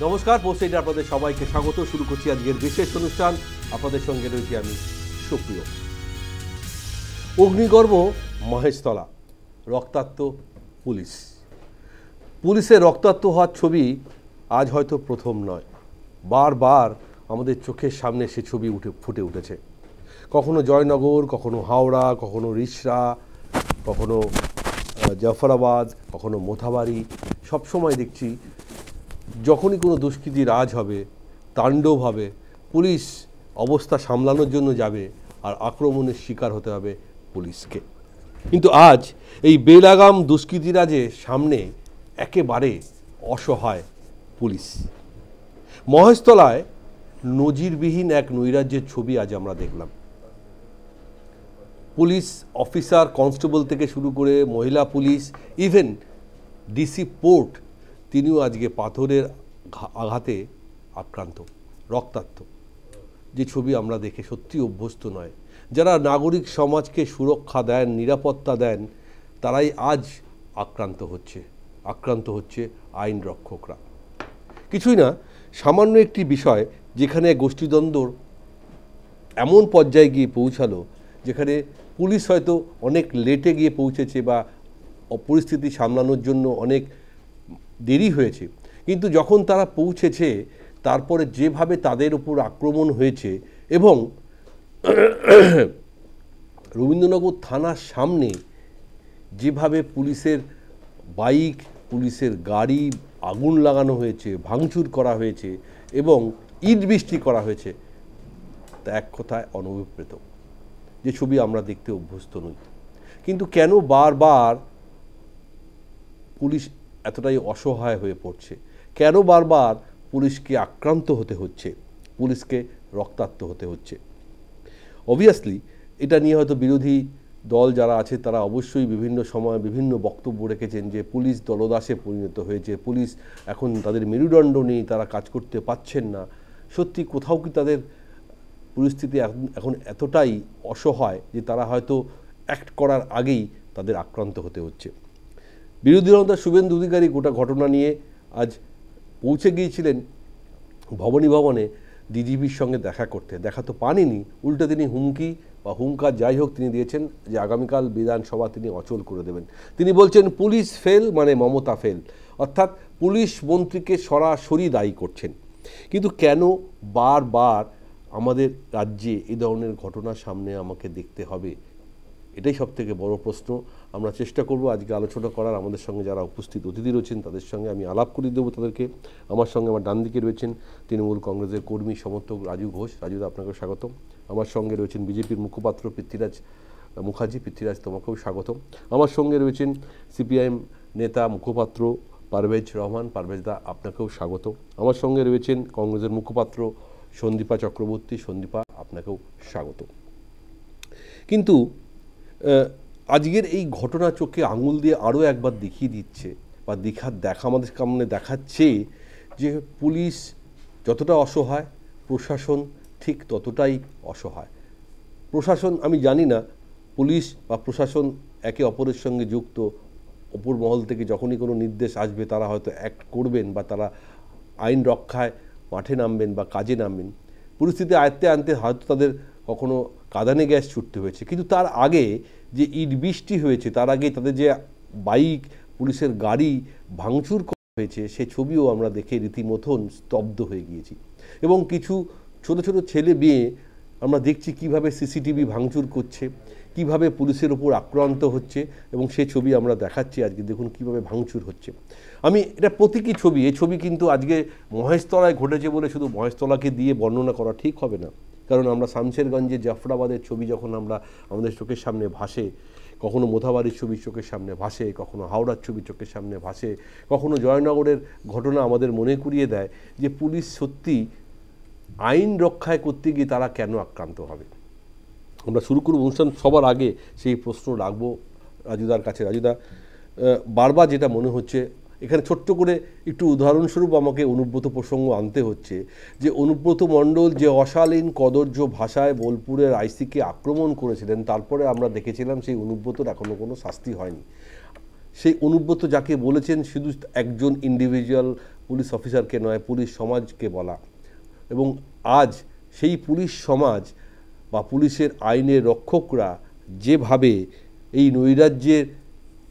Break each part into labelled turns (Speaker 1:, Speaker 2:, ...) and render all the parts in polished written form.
Speaker 1: নমস্কার, পোস্টে আপনাদের সবাইকে স্বাগত। শুরু করছি আজকের বিশেষ অনুষ্ঠান। আপনাদের সঙ্গে রয়েছি আমি সুপ্রিয়। অগ্নিগর্ভ মহেশতলা, রক্তাক্ত পুলিশ। পুলিশের রক্তাক্ত হওয়ার ছবি আজ হয়তো প্রথম নয়, বারবার আমাদের চোখের সামনে সে ছবি ফুটে উঠেছে। কখনো জয়নগর, কখনো হাওড়া, কখনো রিষড়া, কখনো জাফরাবাদ, কখনো মোথাবাড়ি। সবসময় দেখছি যখনই কোনো দুষ্কৃতি রাজ হবে, তাণ্ডব হবে, পুলিশ অবস্থা সামলানোর জন্য যাবে আর আক্রমণের শিকার হতে হবে পুলিশকে। কিন্তু আজ এই বেলাগাম দুষ্কৃতিরাজের সামনে একেবারে অসহায় পুলিশ। মহেশতলায় নজিরবিহীন এক নৈরাজ্যের ছবি আজ আমরা দেখলাম। পুলিশ অফিসার, কনস্টেবল থেকে শুরু করে মহিলা পুলিশ, ইভেন ডিসি পোর্ট, তিনিও আজকে পাথরের আঘাতে আক্রান্ত, রক্তাক্ত। যে ছবি আমরা দেখে সত্যি অভ্যস্ত নয়। যারা নাগরিক সমাজকে সুরক্ষা দেন, নিরাপত্তা দেন, তারাই আজ আক্রান্ত হচ্ছে আইন রক্ষকরা। কিছুই না, সামান্য একটি বিষয় যেখানে গোষ্ঠীদ্বন্দ্ব এমন পর্যায়ে গিয়ে পৌঁছালো যেখানে পুলিশ হয়তো অনেক লেটে গিয়ে পৌঁছেছে বা পরিস্থিতি সামলানোর জন্য অনেক দেরি হয়েছে, কিন্তু যখন তারা পৌঁছেছে তারপরে যেভাবে তাদের উপর আক্রমণ হয়েছে এবং রবীন্দ্রনগর থানার সামনে যেভাবে পুলিশের বাইক, পুলিশের গাড়ি আগুন লাগানো হয়েছে, ভাঙচুর করা হয়েছে এবং ইট বৃষ্টি করা হয়েছে, তা এক কথায় অনভিপ্রেত। যে ছবি আমরা দেখতে অভ্যস্ত নই। কিন্তু কেন বারবার পুলিশ এতটাই অসহায় হয়ে পড়ছে? কেন বারবার পুলিশকে আক্রান্ত হতে হচ্ছে, পুলিশকে রক্তাক্ত হতে হচ্ছে? অবভিয়াসলি এটা নিয়ে হয়তো বিরোধী দল যারা আছে তারা অবশ্যই বিভিন্ন সময় বিভিন্ন বক্তব্য রেখেছেন যে পুলিশ দলদাসে পরিণত হয়েছে, পুলিশ এখন তাদের মেরুদণ্ড নেই, তারা কাজ করতে পারছেন না। সত্যি কোথাও কি তাদের পরিস্থিতি এখন এতটাই অসহায় যে তারা হয়তো অ্যাক্ট করার আগেই তাদের আক্রান্ত হতে হচ্ছে? বিরোধী দলনেতা শুভেন্দু অধিকারী গোটা ঘটনা নিয়ে আজ পৌঁছে গিয়েছিলেন ভবানী ভবনে ডিজিপির সঙ্গে দেখা তো পাননি, উল্টে তিনি হুমকি বা হুঙ্কার যাই হোক তিনি দিয়েছেন যে আগামীকাল বিধানসভা তিনি অচল করে দেবেন। তিনি বলছেন পুলিশ ফেল মানে মমতা ফেল, অর্থাৎ পুলিশ মন্ত্রীকে সরাসরি দায়ী করছেন। কিন্তু কেন বারবার আমাদের রাজ্যে এই ধরনের ঘটনা সামনে আমাকে দেখতে হবে? এটাই সবথেকে বড় প্রশ্ন। আমরা চেষ্টা করব আজকে আলোচনা করার। আমাদের সঙ্গে যারা উপস্থিত অতিথি রয়েছেন তাদের সঙ্গে আমি আলাপ করিয়ে দেবো তাদেরকে। আমার সঙ্গে আমার ডান দিকে রয়েছেন তৃণমূল কংগ্রেসের কর্মী সমর্থক রাজু ঘোষ। রাজুদা, আপনাকেও স্বাগতম। আমার সঙ্গে রয়েছেন বিজেপির মুখপাত্র পৃথ্বীরাজ মুখার্জি। পৃথ্বীরাজ, তোমাকেও স্বাগতম। আমার সঙ্গে রয়েছেন সিপিআইএম নেতা মুখপাত্র পারভেজ রহমান। পারভেজদা, আপনাকেও স্বাগত। আমার সঙ্গে রয়েছেন কংগ্রেসের মুখপাত্র সন্দীপা চক্রবর্তী। সন্দীপা, আপনাকেও স্বাগত। কিন্তু আজকের এই ঘটনা চোখে আঙুল দিয়ে আরও একবার দেখিয়ে দিচ্ছে বা আমাদের সামনে দেখাচ্ছে যে পুলিশ যতটা অসহায়, প্রশাসন ঠিক ততটাই অসহায়। প্রশাসন, আমি জানি না পুলিশ বা প্রশাসন একে অপরের সঙ্গে যুক্ত, অপর মহল থেকে যখনই কোনো নির্দেশ আসবে তারা হয়তো অ্যাক্ট করবেন বা তারা আইন রক্ষায় মাঠে নামবেন বা কাজে নামবেন। পরিস্থিতি আয়ত্তে আনতে হয়তো তাদের কখনো কাঁদানে গ্যাস ছুটতে হয়েছে, কিন্তু তার আগে যে ইট বৃষ্টি হয়েছে, তার আগে তাদের যে বাইক, পুলিশের গাড়ি ভাঙচুর করা হয়েছে, সে ছবিও আমরা দেখে রীতিমতন স্তব্ধ হয়ে গিয়েছি। এবং কিছু ছোট ছোট ছেলে মেয়ে আমরা দেখছি কিভাবে সিসিটিভি ভাঙচুর করছে, কিভাবে পুলিশের ওপর আক্রান্ত হচ্ছে, এবং সে ছবি আমরা দেখাচ্ছি আজকে। দেখুন কিভাবে ভাঙচুর হচ্ছে। এটা প্রতীকী ছবি। এই ছবি কিন্তু আজকে মহেশতলায় ঘটেছে বলে শুধু মহেশতলাকে দিয়ে বর্ণনা করা ঠিক হবে না, কারণ আমরা শামশেরগঞ্জে জাফরাবাদের ছবি যখন আমাদের চোখের সামনে ভাসে, কখনো মোথাবাড়ির ছবি চোখের সামনে ভাসে, কখনো হাওড়ার ছবি চোখের সামনে ভাসে, কখনো জয়নগরের ঘটনা আমাদের মনে করিয়ে দেয় যে পুলিশ সত্যি আইন রক্ষায় করতে গিয়ে তারা কেন আক্রান্ত হবে। আমরা শুরু করব অনুষ্ঠান। সবার আগে সেই প্রশ্ন রাখবো রাজুদার কাছে। রাজুদা, বারবার যেটা মনে হচ্ছে, এখানে ছোট্ট করে একটু উদাহরণস্বরূপ আমাকে অনুব্রত প্রসঙ্গ আনতে হচ্ছে যে অনুব্রত মণ্ডল যে অশালীন কদর্য ভাষায় বোলপুরের আইসিকে আক্রমণ করেছিলেন, তারপরে আমরা দেখেছিলাম সেই অনুব্রতর এখনও কোনো শাস্তি হয়নি। সেই অনুব্রত যাকে বলেছেন শুধু একজন ইন্ডিভিজুয়াল পুলিশ অফিসারকে নয়, পুলিশ সমাজকে বলা। এবং আজ সেই পুলিশ সমাজ বা পুলিশের আইনের রক্ষকরা যেভাবে এই নৈরাজ্যের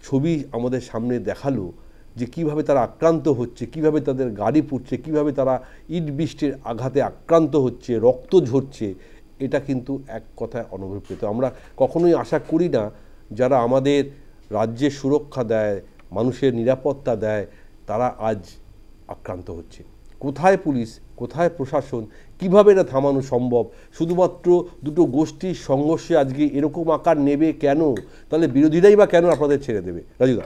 Speaker 1: ছবি আমাদের সামনে দেখালো, যে কিভাবে তারা আক্রান্ত হচ্ছে, কিভাবে তাদের গাড়ি পুড়ছে, কিভাবে তারা ইট বৃষ্টির আঘাতে আক্রান্ত হচ্ছে, রক্ত ঝরছে, এটা কিন্তু এক কথায় অনভিপ্রেত। আমরা কখনোই আশা করি না যারা আমাদের রাজ্যের সুরক্ষা দেয়, মানুষের নিরাপত্তা দেয়, তারা আজ আক্রান্ত হচ্ছে। কোথায় পুলিশ, কোথায় প্রশাসন, কিভাবে এটা থামানো সম্ভব? শুধুমাত্র দুটো গোষ্ঠীর সংঘর্ষে আজকে এরকম আকার নেবে কেন? তাহলে বিরোধীরাই বা কেন আপনাদের ছেড়ে দেবে? রাজুদা,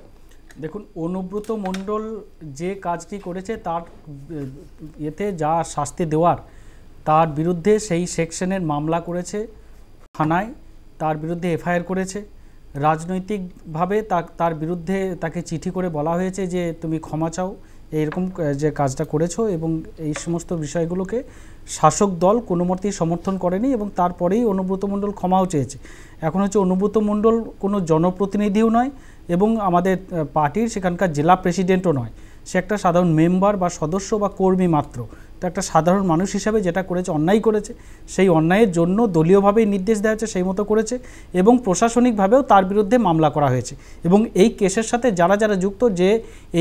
Speaker 2: দেখুন, অনুব্রত মণ্ডল যে কাজটি করেছে তার এতে যা শাস্তি দেওয়ার, তার বিরুদ্ধে সেই সেকশনের মামলা করেছে থানায়, তার বিরুদ্ধে এফআইআর করেছে। রাজনৈতিকভাবে তার বিরুদ্ধে তাকে চিঠি করে বলা হয়েছে যে তুমি ক্ষমা চাও এইরকম যে কাজটা করেছো, এবং এই সমস্ত বিষয়গুলোকে শাসক দল কোনো মতেই সমর্থন করেনি, এবং তারপরেই অনুব্রত মণ্ডল ক্ষমাও চেয়েছে। এখন হচ্ছে অনুব্রত মণ্ডল কোনো জনপ্রতিনিধিও নয় এবং আমাদের পার্টির সেখানকার জেলা প্রেসিডেন্টও নয়, সে একটা সাধারণ মেম্বার বা সদস্য বা কর্মী মাত্র। তো একটা সাধারণ মানুষ হিসাবে যেটা করেছে, অন্যায় করেছে, সেই অন্যায়ের জন্য দলীয়ভাবেই নির্দেশ দেওয়া হয়েছে, সেই মতো করেছে, এবং প্রশাসনিকভাবেও তার বিরুদ্ধে মামলা করা হয়েছে। এবং এই কেসের সাথে যারা যারা যুক্ত, যে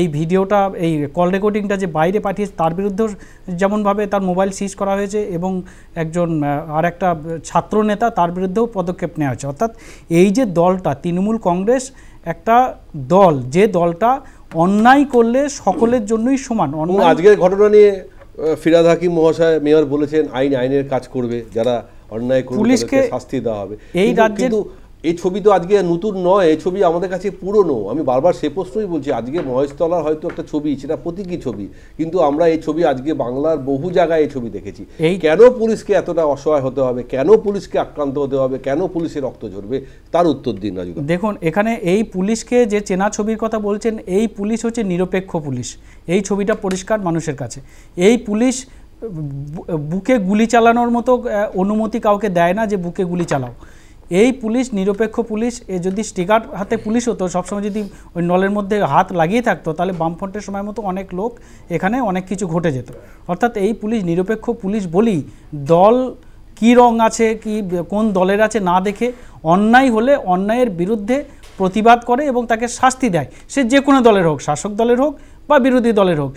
Speaker 2: এই ভিডিওটা, এই কল রেকর্ডিংটা যে বাইরে পাঠিয়েছে, তার বিরুদ্ধেও যেমনভাবে তার মোবাইল সিজ করা হয়েছে, এবং একজন আর একটা ছাত্র নেতা, তার বিরুদ্ধেও পদক্ষেপ নেওয়া হয়েছে। অর্থাৎ এই যে দলটা তৃণমূল কংগ্রেস, একটা দল যে দলটা অন্যায় করলে সকলের জন্যই সমান।
Speaker 1: আজকের ঘটনা নিয়ে ফিরহাদ হাকিম মহাশয় মেয়র বলেছেন আইনের কাজ করবে, যারা অন্যায় করবে পুলিশকে শাস্তি দেওয়া হবে। এই রাজ্যে এই ছবি তো আজকে নতুন নয়, এই ছবি আমাদের কাছে পুরনো। আমি বারবার সে প্রশ্নই বলছি, আজকে মহেশতলার হয়তো একটা ছবি, সেটা প্রতীকী ছবি, কিন্তু আমরা এই ছবি আজকে বাংলার বহু জায়গায় এই ছবি দেখেছি। কেন পুলিশকে এতটা অসহায় হতে হবে, কেন পুলিশকে আক্রান্ত হতে হবে, কেন পুলিশের রক্ত ঝরবে, তার উত্তর দিন রাজু।
Speaker 2: দেখুন, এখানে এই পুলিশকে যে চেনা ছবির কথা বলছেন, এই পুলিশ হচ্ছে নিরপেক্ষ পুলিশ। এই ছবিটা পরিষ্কার মানুষের কাছে। এই পুলিশ বুকে গুলি চালানোর মতো অনুমতি কাউকে দেয় না যে বুকে গুলি চালাও। এই পুলিশ নিরপেক্ষ পুলিশ। যদি স্টিকার হাতে পুলিশ হতো, সবসময় যদি ওই নলের মধ্যে হাত লাগিয়ে থাকতো, তাহলে বামফ্রন্টের সময় মতো অনেক লোক এখানে অনেক কিছু ঘটে যেত। অর্থাৎ এই পুলিশ নিরপেক্ষ পুলিশ বলি, দল কী রং আছে, কি কোন দলের আছে না দেখে অন্যায় হলে অন্যায়ের বিরুদ্ধে প্রতিবাদ করে এবং তাকে শাস্তি দেয়, সে যে কোনো দলের হোক, শাসক দলের হোক বা বিরোধী দলের হোক।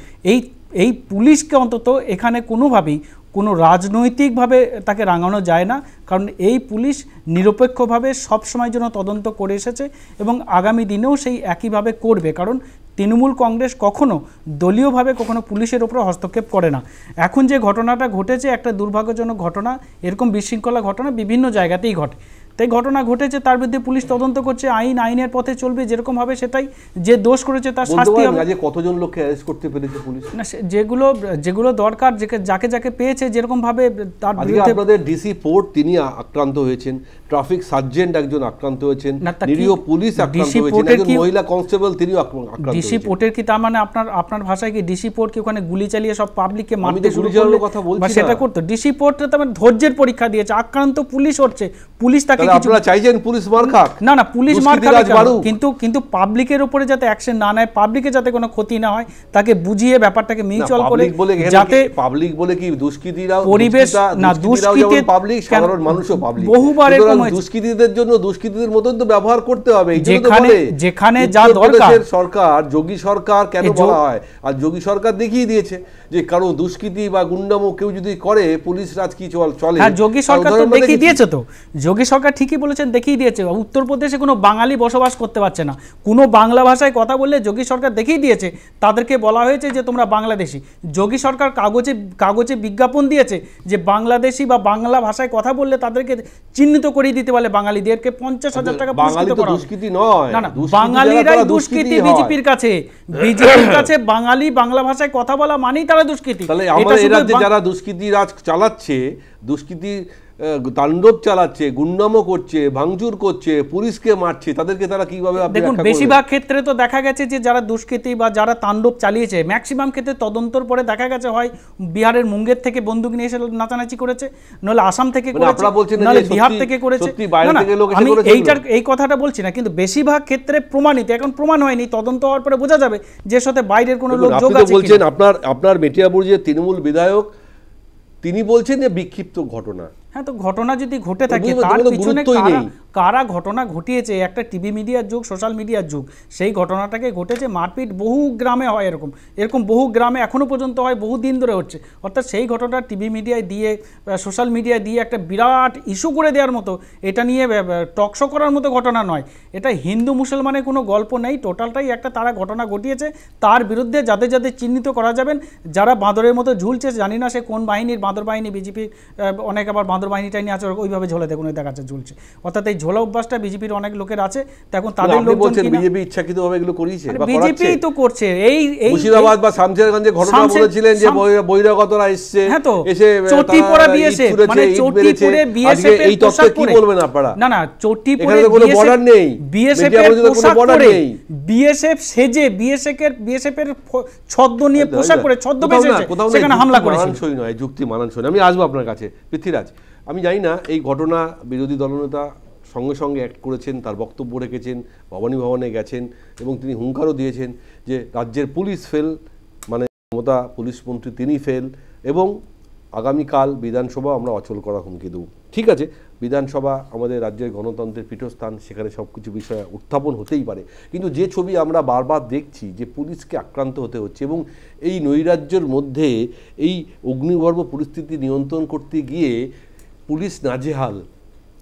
Speaker 2: এই পুলিশকে অন্তত এখানে কোনোভাবেই কোনো রাজনৈতিকভাবে তাকে রাঙানো যায় না, কারণ এই পুলিশ নিরপেক্ষভাবে সবসময় জন্য তদন্ত করে এসেছে এবং আগামী দিনেও সেই একইভাবে করবে। কারণ তৃণমূল কংগ্রেস কখনো দলীয়ভাবে কখনো পুলিশের ওপর হস্তক্ষেপ করে না। এখন যে ঘটনাটা ঘটেছে একটা দুর্ভাগ্যজনক ঘটনা, এরকম বিশৃঙ্খলা ঘটনা বিভিন্ন জায়গাতেই ঘটে। তাই ঘটনা ঘটেছে, তার বিরুদ্ধে পুলিশ তদন্ত করছে, আইনের পথে চলবে, যেরকম হবে সেটাই, যে দোষ করেছে তার শাস্তি হবে।
Speaker 1: আজকে কতজন লোককে অ্যারেস্ট করতে পেরেছে পুলিশ?
Speaker 2: না, যেগুলো দরকার, যাকে যাকে পেয়েছে, যেরকম ভাবে তার বিরুদ্ধে।
Speaker 1: আপনাদের ডিসি পোর্ট তিনি আক্রান্ত হয়েছেন, ট্রাফিক সার্জেন্ট একজন আক্রান্ত হয়েছেন, নিরীহ পুলিশ আক্রান্ত হয়েছেন, একজন মহিলা কনস্টেবল তিনিও আক্রান্ত হয়েছেন।
Speaker 2: ডিসি পোর্টের কি তার মানে আপনার ভাষায় কি ডিসি পোর্ট কি ওখানে গুলি চালিয়ে সব পাবলিককে মারতে শুরু করলো কথা বলছি, সেটা করতো? ডিসি পোর্টে তো মানে ধৈর্যের পরীক্ষা দিয়েছে, আক্রান্ত পুলিশ হচ্ছে, পুলিশ তাকে
Speaker 1: আপনারা চাইছেন পুলিশ মার খাক?
Speaker 2: না, পুলিশ মার খাক, কিন্তু পাবলিকের উপরে যাতে অ্যাকশন না নেয়, পাবলিকের যাতে কোনো ক্ষতি না হয়, তাকে বুঝিয়ে ব্যাপারটাকে মিউচুয়াল করে, যাতে
Speaker 1: পাবলিক বলে কি দুষ্কৃতীরাও
Speaker 2: পরিবেশ না, দুষ্কৃতী
Speaker 1: পাবলিক, সাধারণ মানুষও পাবলিক।
Speaker 2: বহুবার এরকম
Speaker 1: দুষ্কৃতীদের জন্য দুষ্কৃতীদের মতন তো ব্যবহার করতে হবে।
Speaker 2: যেখানে যা দরকার
Speaker 1: সরকার, যোগী সরকার কেন বলা হয়, আর যোগী সরকার দেখিয়ে দিয়েছে যে কারো দুষ্কৃতি বা গুন্ডামো কেউ যদি করে পুলিশ রাজ কি চলে।
Speaker 2: হ্যাঁ, যোগী সরকার তো দেখিয়ে দিয়েছে, তো যোগী সরকার ঠিকই বলেছেন, দেখিয়ে দিয়েছে। উত্তরপ্রদেশে কোনো বাঙালি বসবাস করতে পারছে না, কোনো বাংলা ভাষায় কথা বললে যোগী সরকার দেখিয়ে দিয়েছে, তাদেরকে বলা হয়েছে যে তোমরা বাংলাদেশি। যোগী সরকার কাগজে বিজ্ঞাপন দিয়েছে যে বাংলাদেশি বা বাংলা ভাষায় কথা বললে তাদেরকে চিহ্নিত করে দিতে পারলে বাঙালিদেরকে 50,000 টাকা পুরস্কৃত করা।
Speaker 1: দুষ্কৃতি নয়,
Speaker 2: না, বাঙালিরাই দুষ্কৃতি বিজেপির কাছে। বিজেপির কাছে বাঙালি বাংলা ভাষায় কথা বলা মানেই তারা দুষ্কৃতি।
Speaker 1: তাহলে আমাদের এই রাজ্যে যারা দুষ্কৃতি রাজ চালাচ্ছে, দুষ্কৃতি তাণ্ডব চালাচ্ছে, গুন্ডামো করছে, ভাঙচুর করছে, পুলিশকে মারছে, তাদেরকে তারা কিভাবে?
Speaker 2: দেখুন, বেশিরভাগ ক্ষেত্রে তো দেখা গেছে যে যারা দুষ্কৃতী বা যারা তাণ্ডব চালিয়েছে, ম্যাক্সিমাম ক্ষেত্রে তদন্তর পরে দেখা গেছে হয় বিহারের মুঙ্গের থেকে বন্দুক নিয়ে এসে নাচানাচি করেছে, নইলে আসাম থেকে করেছে, নইলে বিহার থেকে করেছে। আমি এই কথাটা বলছি না, কিন্তু বেশিরভাগ ক্ষেত্রে প্রমাণিত, এখন প্রমাণ হয়নি, তদন্ত হওয়ার পরে বোঝা যাবে যে সাথে বাইরের কোনো লোক যোগ আছে।
Speaker 1: বলছেন আপনার মেটিয়াপুর যে তৃণমূল বিধায়ক, তিনি বলছেন যে বিক্ষিপ্ত ঘটনা।
Speaker 2: হ্যাঁ, তো ঘটনা যদি ঘটে থাকে তার পিছনে কারা ঘটনা ঘটিয়েছে, একটা টিভি মিডিয়ার যুগ, সোশ্যাল মিডিয়ার যুগ, সেই ঘটনাটাকে ঘটেছে। মারপিট বহু গ্রামে হয়, এরকম বহু গ্রামে এখনো পর্যন্ত হয়, বহু দিন ধরে হচ্ছে। অর্থাৎ সেই ঘটনা টিভি মিডিয়ায় দিয়ে, সোশ্যাল মিডিয়ায় দিয়ে একটা বিরাট ইস্যু করে দেওয়ার মতো, এটা নিয়ে টকশো করার মতো ঘটনা নয়। এটা হিন্দু মুসলমানের কোনো গল্প নেই, টোটালটাই একটা তারা ঘটনা ঘটিয়েছে। তার বিরুদ্ধে যাদের যাদের চিহ্নিত করা যাবেন, যারা বাঁদরের মতো ঝুলছে, জানি না সে কোন বাহিনীর, বাঁদর বাহিনী, বিজেপি, অনেক আবার বাঁদর বাহিনীটাই নিয়ে আছে, ওইভাবে ঝোলে দেখুন দেখাচ্ছে ঝুলছে। অর্থাৎ এই ঝোলা অভ্যাসটা বিজেপির অনেক লোকের আছে। এখন তাদের লোক বলছেন
Speaker 1: বিজেপি ইচ্ছাকৃতভাবে এগুলো করেছে,
Speaker 2: বিজেপি তো করছে। এই
Speaker 1: মুর্শিদাবাদ বা শামশেরগঞ্জে ঘটনা বলেছিলেন যে বহিরাগতরা এসেছে, এসে
Speaker 2: চটিপরা বিএসএফ, মানে চটিপরে বিএসএফ এর পোশাক পরে, কি বলবেন আপনারা? না চটিপরে
Speaker 1: কোনো বর্ডার নেই,
Speaker 2: বিএসএফ এর পোশাক পরে, বিএসএফ সেজে, বিএসএফ এর ছদ্ম নিয়ে পোশাক পরে, ছদ্মবেশে সেখানে হামলা করেছে।
Speaker 1: মানানসই নয়, যুক্তি মানানসই। আমি আসবো আপনার কাছে পৃথ্বীরাজ। আমি জানি না এই ঘটনা বিরোধী দলনেতা সঙ্গে সঙ্গে অ্যাক্ট করেছেন, তার বক্তব্য রেখেছেন, ভবানী ভবনে গেছেন এবং তিনি হুঙ্কারও দিয়েছেন যে রাজ্যের পুলিশ ফেল, মানে মমতা পুলিশ মন্ত্রী তিনি ফেল, এবং আগামীকাল বিধানসভা আমরা অচল করা হুমকি দেব। ঠিক আছে, বিধানসভা আমাদের রাজ্যের গণতন্ত্রের পীঠস্থান, সেখানে সব কিছু বিষয় উত্থাপন হতেই পারে, কিন্তু যে ছবি আমরা বারবার দেখছি যে পুলিশকে আক্রান্ত হতে হচ্ছে, এবং এই নৈরাজ্যের মধ্যে এই অগ্নিগর্ভ পরিস্থিতি নিয়ন্ত্রণ করতে গিয়ে পুলিশ নাজেহাল,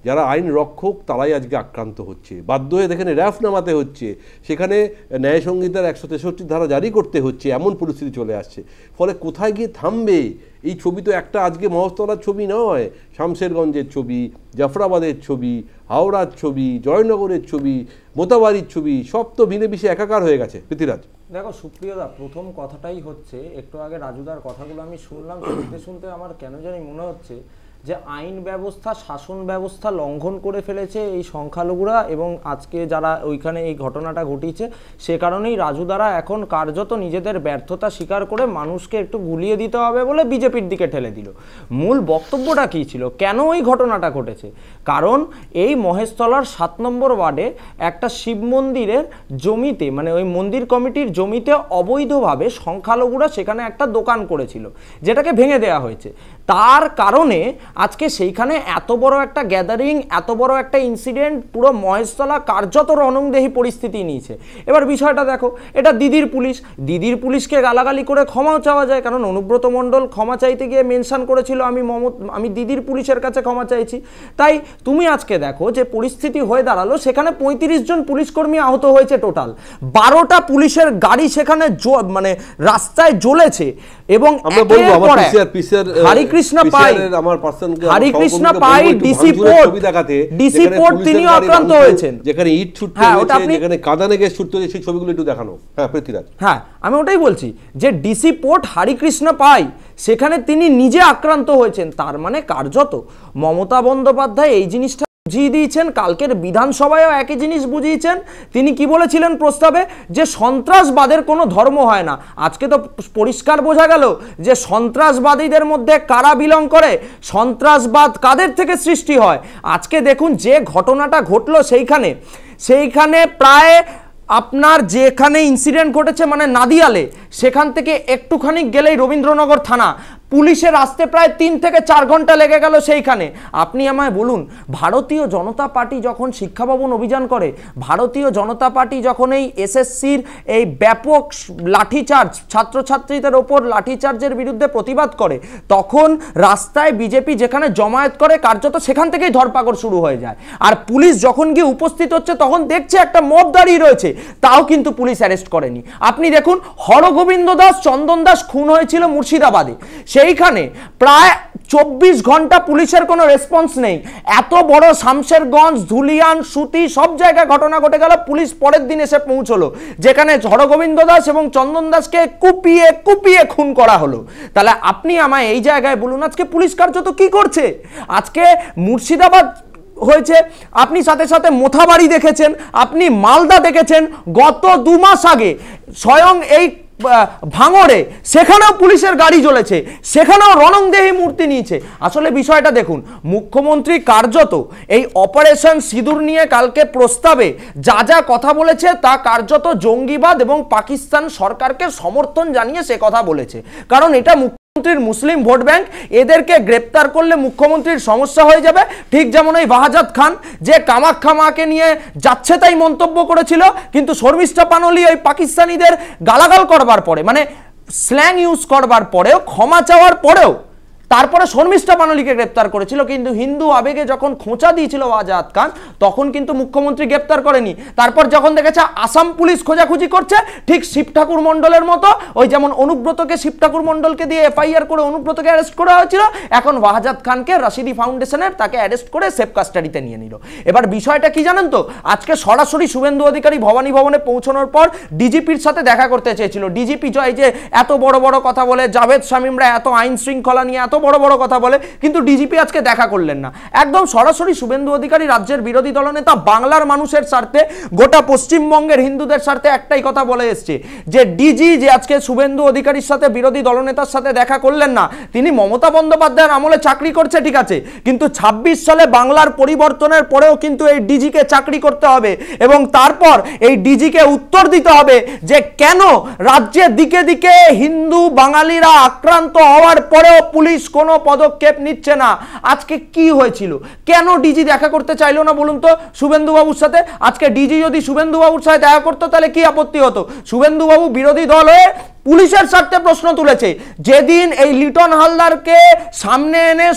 Speaker 1: যারা আইন রক্ষক তারাই আজকে আক্রান্ত হচ্ছে, বাধ্য হয়ে দেখেন র্যাফ নামাতে হচ্ছে, সেখানে ন্যায় সংহিতার 163 ধারা জারি করতে হচ্ছে, এমন পরিস্থিতি চলে আসছে। ফলে কোথায় গিয়ে থামবে এই ছবি? তো একটা আজকে মহস্তলার ছবি নয়, শামশেরগঞ্জের ছবি, জাফরাবাদের ছবি, হাওড়ার ছবি, জয়নগরের ছবি, মোতাবাড়ির ছবি, সব তো ভিনে বিষে একাকার হয়ে গেছে। পৃথ্বীরাজ,
Speaker 3: দেখো সুপ্রিয়দা, প্রথম কথাটাই হচ্ছে, একটু আগে রাজুদার কথাগুলো আমি শুনলাম, শুনতে আমার কেন জানি মনে হচ্ছে যে আইন ব্যবস্থা, শাসন ব্যবস্থা লঙ্ঘন করে ফেলেছে এই সংখ্যালঘুরা, এবং আজকে যারা ওইখানে এই ঘটনাটা ঘটিয়েছে সে কারণেই রাজুদারা এখন কার্যত নিজেদের ব্যর্থতা স্বীকার করে মানুষকে একটু গুলিয়ে দিতে হবে বলে বিজেপির দিকে ঠেলে দিল। মূল বক্তব্যটা কী ছিল, কেন এই ঘটনাটা ঘটেছে? কারণ এই মহেশতলার 7 নম্বর ওয়ার্ডে একটা শিব মন্দিরের জমিতে, মানে ওই মন্দির কমিটির জমিতে অবৈধভাবে সংখ্যালঘুরা সেখানে একটা দোকান করেছিল, যেটাকে ভেঙে দেওয়া হয়েছে। তার কারণে আজকে সেইখানে এত বড় একটা গ্যাদারিং, এত বড় একটা ইনসিডেন্ট, পুরো মহেশতলা কার্যত রণংদেহী পরিস্থিতি নিয়েছে। এবার বিষয়টা দেখো, এটা দিদির পুলিশকে গালাগালি করে ক্ষমাও চাওয়া যায়, কারণ অনুব্রত মণ্ডল ক্ষমা চাইতে গিয়ে মেনশন করেছিল আমি দিদির পুলিশের কাছে ক্ষমা চাইছি। তাই তুমি আজকে দেখো যে পরিস্থিতি হয়ে দাঁড়ালো, সেখানে 35 জন পুলিশকর্মী আহত হয়েছে, টোটাল 12টা পুলিশের গাড়ি সেখানে মানে রাস্তায় জ্বলেছে। এবং হরিকৃষ্ণ পাই ডিসি পোর্ট তিনিও আক্রান্ত হয়েছেন,
Speaker 1: যেখানে ইট ছুটতে হয়েছে, যেখানে কাঁদানে গ্যাস ছুটতে হয়েছে, সেই ছবিগুলো একটু দেখানো। হ্যাঁ পৃথ্বীরাজ,
Speaker 3: হ্যাঁ আমি ওটাই বলছি যে ডিসি পোর্ট হরিকৃষ্ণ পাই সেখানে তিনি নিজে আক্রান্ত হয়েছেন। তার মানে কার্যত মমতা বন্দ্যোপাধ্যায় এই জিনিসটা বুঝিয়ে দিয়েছেন, কালকের বিধানসভায়ও একই জিনিস বুঝিয়েছেন। তিনি কি বলেছিলেন প্রস্তাবে, যে সন্ত্রাসবাদের কোনো ধর্ম হয় না। আজকে তো পরিষ্কার বোঝা গেল যে সন্ত্রাসবাদীদের মধ্যে কারা বিলং করে, সন্ত্রাসবাদ কাদের থেকে সৃষ্টি হয়। আজকে দেখুন যে ঘটনাটা ঘটলো সেইখানে প্রায় আপনার যেখানে ইনসিডেন্ট ঘটেছে, মানে নাদিয়ালে, সেখান থেকে একটুখানি গেলেই রবীন্দ্রনগর থানা, পুলিশের আসতে প্রায় 3 থেকে 4 ঘন্টা লেগে গেল সেইখানে। আপনি আমায় বলুন, ভারতীয় জনতা পার্টি যখন শিক্ষা ভবন অভিযান করে, ভারতীয় জনতা পার্টি যখন এই এসএসসির এই ব্যাপক লাঠিচার্জ, ছাত্রছাত্রীদের ওপর লাঠিচার্জের বিরুদ্ধে প্রতিবাদ করে, তখন রাস্তায় বিজেপি যেখানে জমায়েত করে, কার্যত সেখান থেকেই ধরপাকড় শুরু হয়ে যায়। আর পুলিশ যখন গিয়ে উপস্থিত হচ্ছে, তখন দেখছে একটা মব দাঁড়িয়ে রয়েছে, তাও কিন্তু পুলিশ অ্যারেস্ট করেনি। আপনি দেখুন, হরগোবিন্দ দাস, চন্দন দাস খুন হয়েছিল মুর্শিদাবাদে, সেইখানে প্রায় 24 ঘন্টা পুলিশের কোনো রেসপন্স নেই। এত বড় শামশেরগঞ্জ, ধুলিয়ান, সুতি সব জায়গায় ঘটনা ঘটে গেল, পুলিশ পরের দিন এসে পৌঁছলো, যেখানে হরগোবিন্দ দাস এবং চন্দন দাসকে কুপিয়ে কুপিয়ে খুন করা হলো। তাহলে আপনি আমায় এই জায়গায় বলুন, আজকে পুলিশ কার্যত কি করছে? আজকে মুর্শিদাবাদ হয়েছে, আপনি সাথে সাথে মোথাবাড়ি দেখেছেন, আপনি মালদা দেখেছেন, গত 2 মাস আগে স্বয়ং এই ভাঙড়ে সেখানেও পুলিশের গাড়ি জ্বলেছে, সেখানেও রণংদেহী মূর্তি নিয়েছে। আসলে বিষয়টা দেখুন, মুখ্যমন্ত্রী কার্যত এই অপারেশন সিঁদুর নিয়ে কালকে প্রস্তাবে যা যা কথা বলেছে তা কার্যত জঙ্গিবাদ এবং পাকিস্তান সরকারকে সমর্থন জানিয়ে সে কথা বলেছে। কারণ এটা মুখ্যমন্ত্রীর মুসলিম ভোট ব্যাংক, এদেরকে গ্রেপ্তার করলে মুখ্যমন্ত্রীর সমস্যা হয়ে যাবে। ঠিক যেমন এই ওয়াহাজাত খান যে কামাখ্যা মাকে নিয়ে যাচ্ছে তাই মন্তব্য করেছিল, কিন্তু শর্মিষ্ঠা পানলি ওই পাকিস্তানিদের গালাগাল করবার পরে, মানে স্ল্যাং ইউজ করবার পরেও, ক্ষমা চাওয়ার পরেও তারপরে শর্মিষ্ঠা পানলিকে গ্রেপ্তার করেছিল। কিন্তু হিন্দু আবেগে যখন খোঁচা দিয়েছিল ওয়াহাজাত খান, তখন কিন্তু মুখ্যমন্ত্রী গ্রেপ্তার করেনি। তারপর যখন দেখেছে আসাম পুলিশ খোঁজাখুঁজি করছে, ঠিক শিব ঠাকুর মণ্ডলের মতো, ওই যেমন অনুব্রতকে শিব ঠাকুর মণ্ডলকে দিয়ে এফআইআর করে অনুব্রতকে অ্যারেস্ট করা হয়েছিল, এখন ওয়াহাজাত খানকে রাশিদি ফাউন্ডেশনের তাকে অ্যারেস্ট করে সেফ কাস্টাডিতে নিয়ে নিল। এবার বিষয়টা কি জানেন তো, আজকে সরাসরি শুভেন্দু অধিকারী ভবানী ভবনে পৌঁছানোর পর ডিজিপির সাথে দেখা করতে চেয়েছিল। ডিজিপি জয় যে এত বড় বড় কথা বলে, জাভেদ শামীমরা এত আইন শৃঙ্খলা নিয়ে এত বড় বড় কথা বলে, কিন্তু ডিজিপি আজকে দেখা করলেন না। একদম সরাসরি শুভেন্দু অধিকারী রাজ্যের বিরোধী দলনেতা, বাংলার মানুষের স্বার্থে, গোটা পশ্চিমবঙ্গের হিন্দুদের স্বার্থে একটাই কথা বলে এসছে, যে ডিজি যে আজকে শুভেন্দু অধিকারীর সাথে, বিরোধী দলনেতার সাথে দেখা করলেন না, তিনি মমতা বন্দ্যোপাধ্যায়ের আমলে চাকরি করছে ঠিক আছে, কিন্তু 26 সালে বাংলার পরিবর্তনের পরেও কিন্তু এই ডিজিকে চাকরি করতে হবে এবং তারপর এই ডিজিকে উত্তর দিতে হবে যে কেন রাজ্যের দিকে দিকে হিন্দু বাঙালিরা আক্রান্ত হওয়ার পরেও পুলিশ কোনো পদক্ষেপ নিচ্ছে না। আজকে কি হয়েছিল, কেন ডিজি দেখা করতে চাইলো না বলুন তো শুভেন্দু বাবুর সাথে? আজকে ডিজি যদি শুভেন্দু বাবুর সাথে দেখা করতো তাহলে কি আপত্তি হতো? শুভেন্দু বাবু বিরোধী দল হয়ে পুলিশের স্বার্থে প্রশ্ন তুলেছে। যেদিন এই লিটন হালদারকে সামনে এনে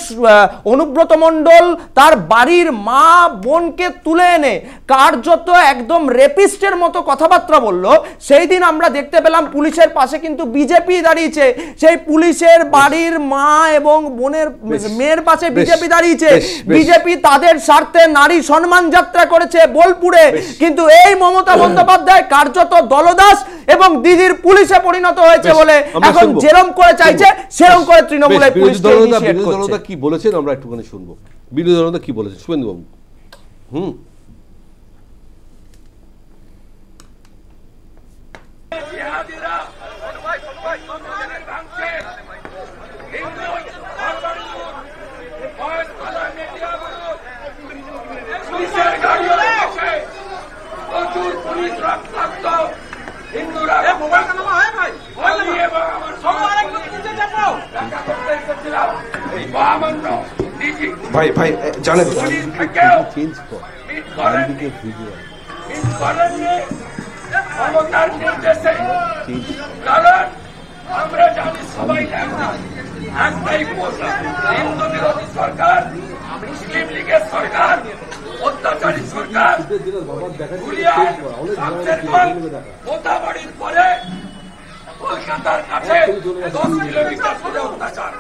Speaker 3: অনুব্রত মণ্ডল তার বাড়ির মা বোনকে তুলে এনে কার্যত একদম রেপিস্টের মতো কথাবার্তা বলল, সেই দিন আমরা দেখতে পেলাম পুলিশের পাশে কিন্তু বিজেপি দাঁড়িয়েছে। সেই পুলিশের বাড়ির মা এবং বোনের মেয়ের পাশে বিজেপি দাঁড়িয়েছে। বিজেপি তাদের স্বার্থে নারী সম্মান যাত্রা করেছে বোলপুরে, কিন্তু এই মমতা বন্দ্যোপাধ্যায় কার্যত দলদাস এবং দিদির পুলিশে পরিণত হয়েছে বলে এখন যেরকম করে চাইছে সেরকম করে তৃণমূলের পুলিশ
Speaker 1: কি বলেছেন আমরা একটুখানি শুনবো। বিরোধী দলনেতা কি বলেছেন শুভেন্দু বাবু?
Speaker 4: ভাই ভাই জানেন
Speaker 1: চেঞ্জ কর দিকে ভিডিও
Speaker 5: কারণ আমরা জানি সবাই একটাই পোষা, হিন্দু বিরোধী সরকার, মুসলিম লীগের সরকার, অত্যাচারী সরকার, মোথাবাড়ির পরে কলকাতার কাছে 10 কিলোমিটার দূরে অত্যাচার।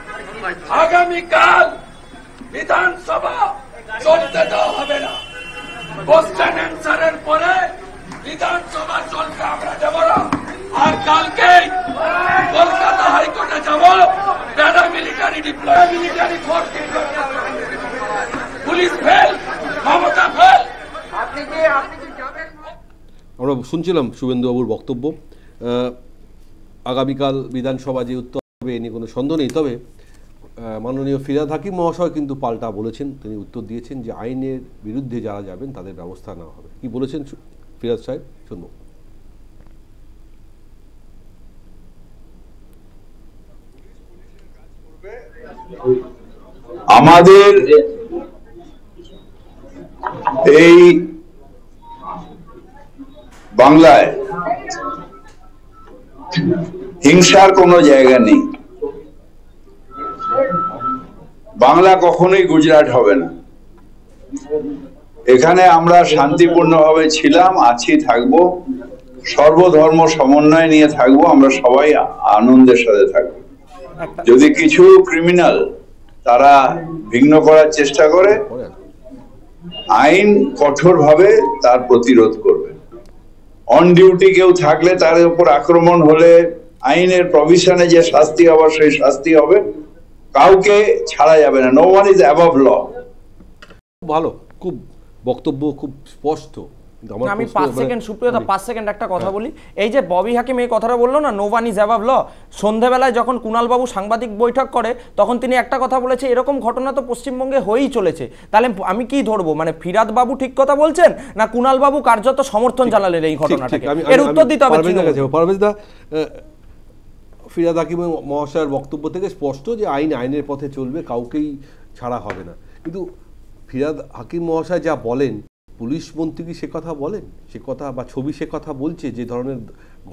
Speaker 5: আগামীকাল বিধানসভা চলতে দেওয়া হবে না। কোশ্চেন অ্যান্সারের পরে বিধানসভা চলতে আমরা যাব না। আর কালকে কলকাতা হাইকোর্টে যাব, paramilitary deploy, military force deploy, police fail, ক্ষমতা ফেল।
Speaker 1: আমরা শুনছিলাম শুভেন্দুবাবুর বক্তব্য। আগামীকাল বিধানসভা যে উত্তর হবে এ নিয়ে কোনো সন্দেহ নেই। তবে মাননীয় ফিরহাদ হাকিম মহাশয় কিন্তু পাল্টা বলেছেন, তিনি উত্তর দিয়েছেন যে আইনের বিরুদ্ধে যারা যাবেন তাদের ব্যবস্থা নেওয়া হবে। কি বলেছেন ফিরহাদ সাহেব শুনবো।
Speaker 6: আমাদের এই বাংলায় হিংসার কোনো জায়গা নেই। বাংলা কখনোই গুজরাট হবে না। এখানে আমরা শান্তিপূর্ণভাবে ছিলাম, আছি, থাকবো, সর্বধর্ম সমন্বয় নিয়ে থাকবো, আমরা সবাই আনন্দের সাথে থাকবো। যদি কিছু ক্রিমিনাল তারা ভিন্ন করার চেষ্টা করে, আইন কঠোরভাবে তার প্রতিরোধ করবে। অন ডিউটি কেউ থাকলে তার উপর আক্রমণ হলে আইনের প্রভিশনে যে শাস্তি হবার সেই শাস্তি হবে, কাউকে ছাড়া যাবে না। নো ওয়ান ইজ অ্যাবভ ল।
Speaker 1: ভালো, খুব বক্তব্য খুব স্পষ্ট।
Speaker 3: আমি 5 সেকেন্ড সুপ্রিয়তা 5 সেকেন্ড একটা কথা বলি। এই যে ববি হাকিম এই কথাটা বললো না, নো ওয়ান ইজ অ্যাবভ ল, সন্ধ্যাবেলায় যখন কুণালবাবু সাংবাদিক বৈঠক করে তখন তিনি একটা কথা বলেছে, এরকম ঘটনা তো পশ্চিমবঙ্গে হয়েই চলেছে। তাহলে আমি কি ধরবো, মানে ফিরাদ বাবু ঠিক কথা বলছেন না কুণালবাবু কার্যত সমর্থন জানালেন এই ঘটনাটাকে? এর উত্তর দিতে হবে।
Speaker 1: ফিরাদ হাকিম মহাশয়ের বক্তব্য থেকে স্পষ্ট যে আইনের পথে চলবে, কাউকেই ছাড়া হবে না। কিন্তু ফিরাদ হাকিম মহাশয় যা বলেন, পুলিশ মন্ত্রী কি সে কথা বলেন? সে কথা বা ছবি সে কথা বলছে? যে ধরনের